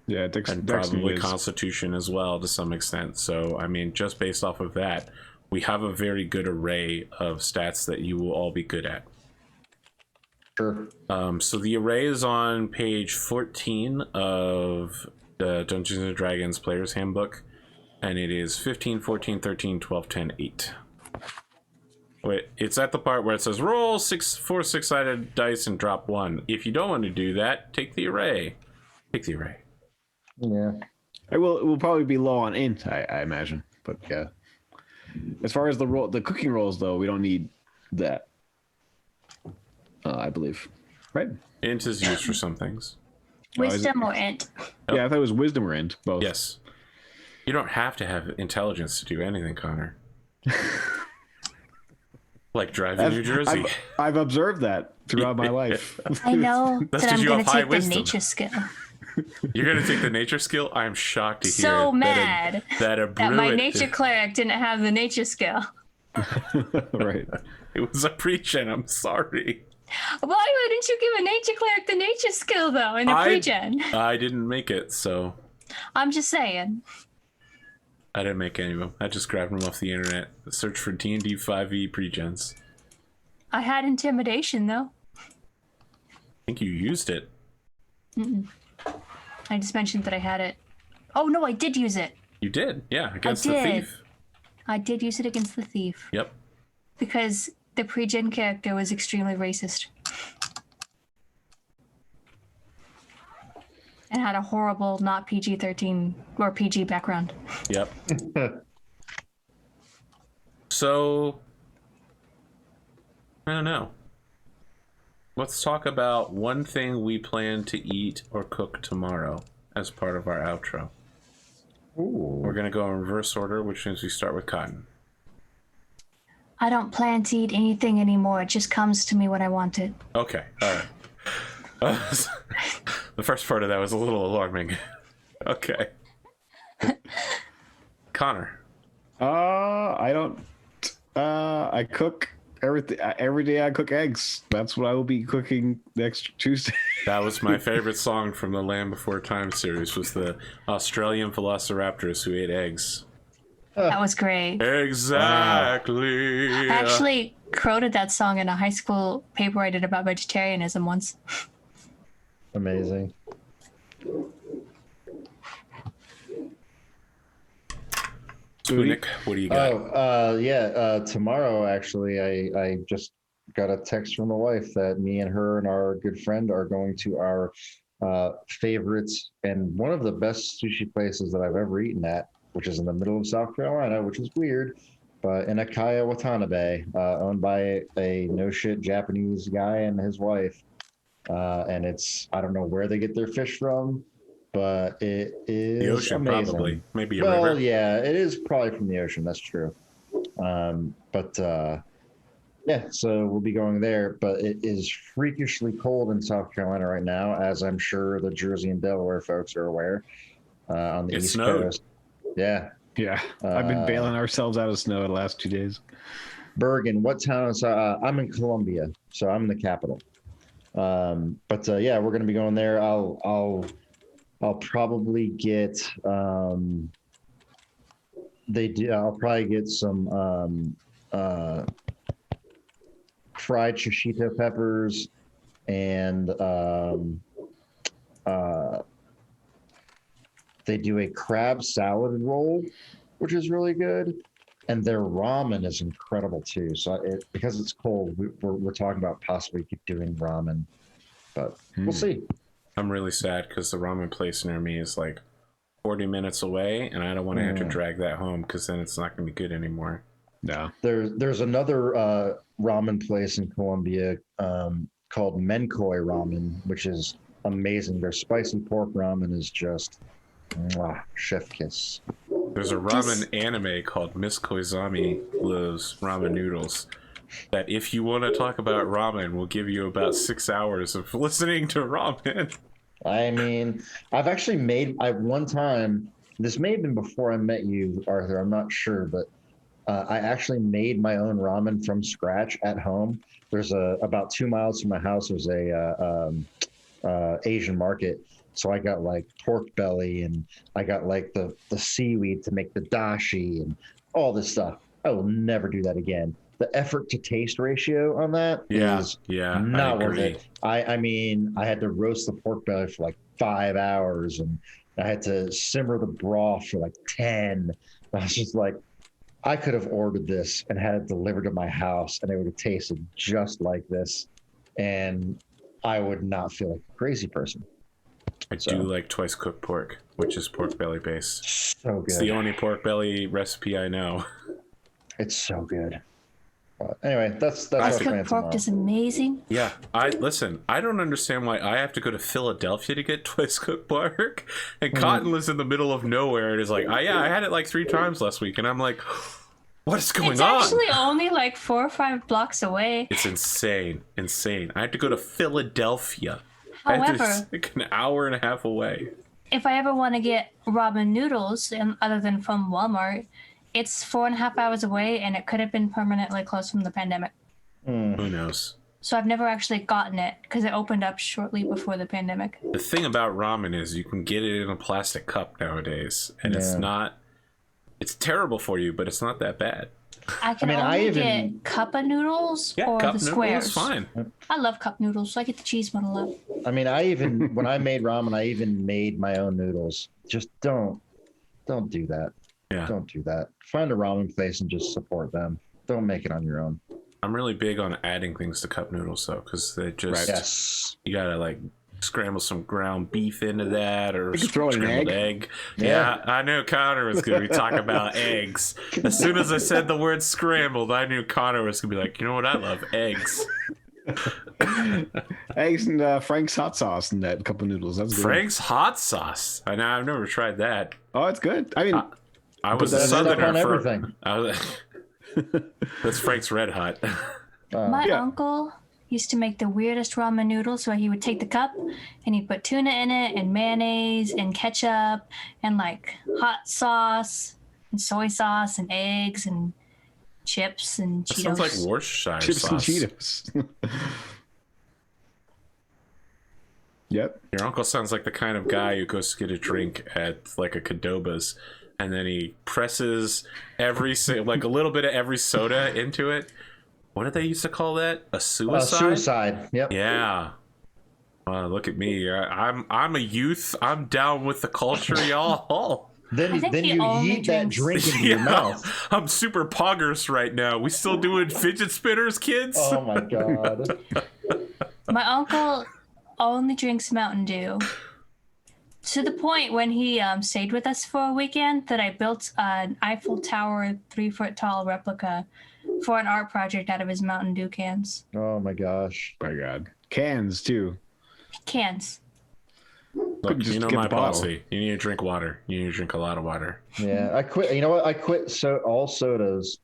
C: Yeah, Dex
A: And
C: Dex
A: probably
C: is.
A: constitution as well to some extent. So, I mean, just based off of that, we have a very good array of stats that you will all be good at.
B: Sure.
A: So the array is on page 14 of the Dungeons and Dragons Player's Handbook, and it is 15, 14, 13, 12, 10, 8. Wait, it's at the part where it says roll 4 6-sided dice and drop 1. If you don't want to do that, take the array. Take the array.
B: Yeah.
C: It will probably be low on int, I imagine. But yeah. As far as the cooking rolls, though, we don't need that. I believe. Right?
A: Int is used for some things.
D: Wisdom or int?
C: Yeah, I thought it was wisdom or int, both.
A: Yes. You don't have to have intelligence to do anything, Connor. Like driving New Jersey.
C: I've observed that throughout my life.
D: I know
A: That's
D: that
A: 'cause
D: I'm
A: you
D: going
A: have
D: to
A: high
D: take the
A: wisdom.
D: nature skill.
A: You're going to take the nature skill? I am shocked to hear
D: So mad
A: that a
D: that my
A: Druid-
D: nature cleric didn't have the nature skill.
C: Right.
A: It was a pre-gen, I'm sorry.
D: Why wouldn't you give a nature cleric the nature skill though in a pre-gen?
A: I didn't make it, so
D: I'm just saying.
A: I didn't make any of them. I just grabbed them off the internet. Search for D&D 5e pre-gens.
D: I had intimidation though.
A: I think you used it.
D: I just mentioned that I had it. Oh no, I did use it.
A: You did, yeah, against the
D: did.
A: thief.
D: I did use it against the thief
A: Yep.
D: because the pre-gen character was extremely racist and had a horrible not PG-13 or PG background.
A: Yep. So, I don't know. Let's talk about one thing we plan to eat or cook tomorrow as part of our outro.
B: Ooh.
A: We're going to go in reverse order, which means we start with Cotton.
D: I don't plan to eat anything anymore. It just comes to me when I want it.
A: Okay, all right. The first part of that was a little alarming. Okay. Connor.
C: I don't. I cook everything every day. I cook eggs. That's what I will be cooking next Tuesday.
A: That was my favorite song from the Land Before Time series, was the Australian velociraptors who ate eggs.
D: That was great.
A: Exactly.
D: I actually quoted that song in a high school paper I did about vegetarianism once.
B: Amazing.
A: Sputnik, what do you got?
B: Tomorrow, actually, I just got a text from the wife that me and her and our good friend are going to our favorites and one of the best sushi places that I've ever eaten at, which is in the middle of South Carolina, which is weird, but in Akaya Watanabe, owned by a no-shit Japanese guy and his wife. And I don't know where they get their fish from, but it is
A: The ocean,
B: amazing.
A: probably. Maybe a
B: Well,
A: river.
B: yeah, it is probably from the ocean. That's true. Yeah, so we'll be going there, but it is freakishly cold in South Carolina right now, as I'm sure the Jersey and Delaware folks are aware. On the
A: It
B: East
A: snowed.
B: Coast. Yeah.
C: Yeah, I've been bailing ourselves out of snow the last 2 days.
B: Bergen, what town is I'm in Columbia, so I'm in the capital. Yeah, we're gonna be going there. I'll probably get I'll probably get some fried shishito peppers and they do a crab salad roll, which is really good. And their ramen is incredible too. So because it's cold, we're talking about possibly keep doing ramen, but we'll see.
A: I'm really sad because the ramen place near me is like 40 minutes away, and I don't want to have to drag that home because then it's not going to be good anymore.
C: No.
B: There's another ramen place in Columbia called Menkoi Ramen, which is amazing. Their spicy pork ramen is just chef kiss.
A: There's a ramen anime called Miss Koizami Loves Ramen Noodles that if you want to talk about ramen will give you about 6 hours of listening to ramen.
B: I mean, I've actually one time, this may have been before I met you, Arthur, I'm not sure, but I actually made my own ramen from scratch at home. There's about 2 miles from my house, there's a Asian market. So I got like pork belly and I got like the seaweed to make the dashi and all this stuff. I will never do that again. The effort to taste ratio on that is not worth it. I mean, I had to roast the pork belly for like 5 hours and I had to simmer the broth for like 10. I was just like, I could have ordered this and had it delivered to my house and it would have tasted just like this. And I would not feel like a crazy person.
A: I do like twice cooked pork, which is pork belly based.
B: So good.
A: It's the only pork belly recipe I know.
B: It's so good. Anyway, that's
D: Twice
B: our plan
D: cooked pork
B: tomorrow.
D: is amazing.
A: Yeah, I don't understand why I have to go to Philadelphia to get twice cooked pork, and Cotton lives in the middle of nowhere and is like, I had it like 3 times last week, and I'm like, what is going on?
D: It's actually only like 4 or 5 blocks away.
A: It's insane. I have to go to Philadelphia.
D: However,
A: It's like an hour and a half away.
D: if I ever want to get ramen noodles, other than from Walmart, it's 4.5 hours away, and it could have been permanently closed from the pandemic.
A: Who knows?
D: So I've never actually gotten it because it opened up shortly before the pandemic.
A: The thing about ramen is you can get it in a plastic cup nowadays, and it's terrible for you, but it's not that bad.
D: I can get cup of noodles or
A: cup
D: the
A: noodle
D: squares.
A: is fine.
D: I love cup noodles, so I get the cheese one a lot.
B: I mean, when I made ramen, I even made my own noodles. Just don't do that.
A: Yeah.
B: Don't do that. Find a ramen place and just support them. Don't make it on your own.
A: I'm really big on adding things to cup noodles though, because they just
C: Right.
B: Yes.
A: you gotta like scramble some ground beef into that, or
C: You can throw in an
A: scrambled
C: egg.
A: egg. Yeah, I knew Connor was gonna be talking about eggs. As soon as I said the word scrambled, I knew Connor was gonna be like, you know what, I love eggs.
C: Eggs and Frank's hot sauce and that cup of noodles. That's good.
A: Frank's hot sauce. I know, I've never tried that.
C: Oh, it's good. I mean,
A: I was a
B: That's stuff
A: southerner
B: on
A: for
B: everything.
A: That's Frank's Red Hot.
D: My
C: Yeah.
D: uncle used to make the weirdest ramen noodles where he would take the cup and he'd put tuna in it and mayonnaise and ketchup and like hot sauce and soy sauce and eggs and chips and
A: That
D: Cheetos.
A: sounds like Worcestershire
C: chips
A: sauce.
C: and Cheetos. Yep.
A: Your uncle sounds like the kind of guy who goes to get a drink at like a Cadoba's, and then he presses like a little bit of every soda into it. What did they used to call that? A suicide?
B: Suicide. Yep.
A: Yeah. Look at me. I'm a youth. I'm down with the culture, y'all.
B: Then
D: think he
B: you
D: only
B: yeet that
D: drinks-
B: drink into your mouth.
A: I'm super poggers right now. We still doing fidget spinners, kids?
B: Oh my god.
D: My uncle only drinks Mountain Dew. To the point when he stayed with us for a weekend that I built an Eiffel Tower 3-foot tall replica for an art project out of his Mountain Dew cans.
B: Oh my gosh.
C: My God. Cans too.
D: Cans.
A: Look,
C: Just
A: you know
C: get
A: my
C: the bottle.
A: policy. You need to drink water. You need to drink a lot of water.
B: Yeah, I quit. You know what? I quit all sodas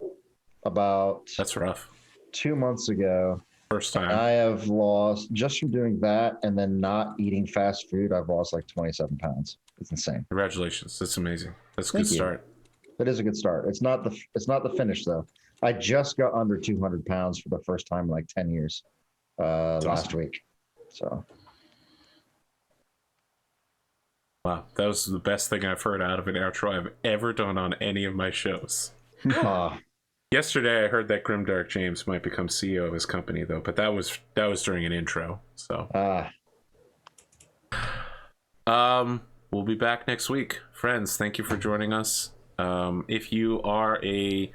B: about
A: That's rough.
B: 2 months ago.
A: First time.
B: I have lost, just from doing that and then not eating fast food, I've lost like 27 pounds. It's insane.
A: Congratulations. That's amazing. That's a
B: Thank
A: good
B: you.
A: start.
B: That is a good start. It's not the finish though. I just got under 200 pounds for the first time in like 10 years last
C: awesome.
B: week. So
A: Wow. That was the best thing I've heard out of an outro I've ever done on any of my shows. Yesterday I heard that Grimdark James might become CEO of his company though, but that was during an intro. So we'll be back next week. Friends, thank you for joining us. If you are a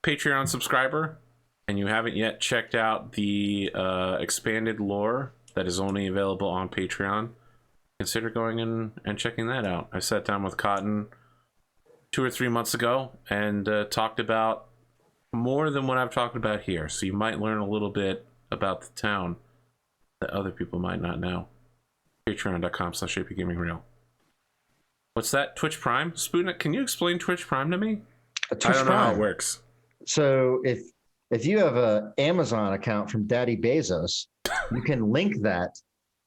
A: Patreon subscriber and you haven't yet checked out the expanded lore that is only available on Patreon, consider going in and checking that out. I sat down with Cotton 2 or 3 months ago and talked about more than what I've talked about here, so you might learn a little bit about the town that other people might not know. Patreon.com/APGamingReal. What's that? Twitch Prime? Sputnik, can you explain Twitch Prime to me? I don't know how it works.
B: So if you have a Amazon account from Daddy Bezos, you can link that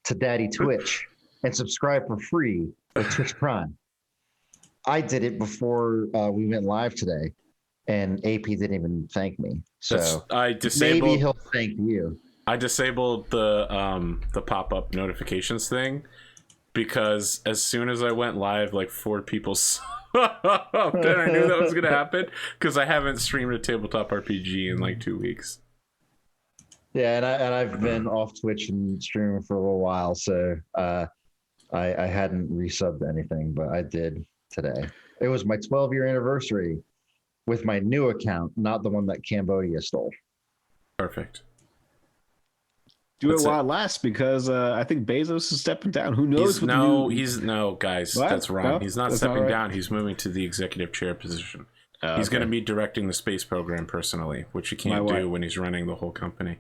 B: to Daddy Twitch and subscribe for free with Twitch Prime. I did it before we went live today, and AP didn't even thank me. So maybe he'll thank you.
A: I disabled the pop-up notifications thing because as soon as I went live, like 4 people saw that I knew that was gonna happen because I haven't streamed a tabletop RPG in like 2 weeks.
B: Yeah, and I've been off Twitch and streaming for a little while, so I hadn't resubbed anything, but I did today. It was my 12-year anniversary with my new account, not the one that Cambodia stole.
A: Perfect.
C: Do
A: That's
C: it while it lasts because I think Bezos is stepping down. Who knows?
A: Guys,
C: What?
A: that's wrong.
C: No,
A: He's not
C: that's not
A: stepping
C: right.
A: down. He's moving to the executive chair position. He's going to be directing the space program personally, which he can't do when he's running the whole company.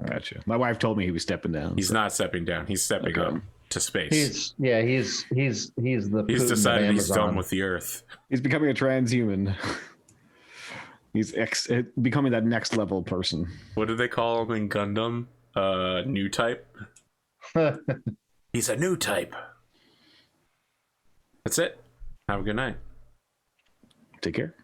C: Gotcha. My wife told me he was stepping down.
A: He's not stepping down. He's stepping up to space.
B: He's the
A: He's
B: Putin
A: decided
B: of
A: he's done
B: Amazon.
A: with the Earth.
C: He's becoming a transhuman. He's becoming that next level person.
A: What do they call him in Gundam? New type. He's a new type. That's it. Have a good night.
C: Take care.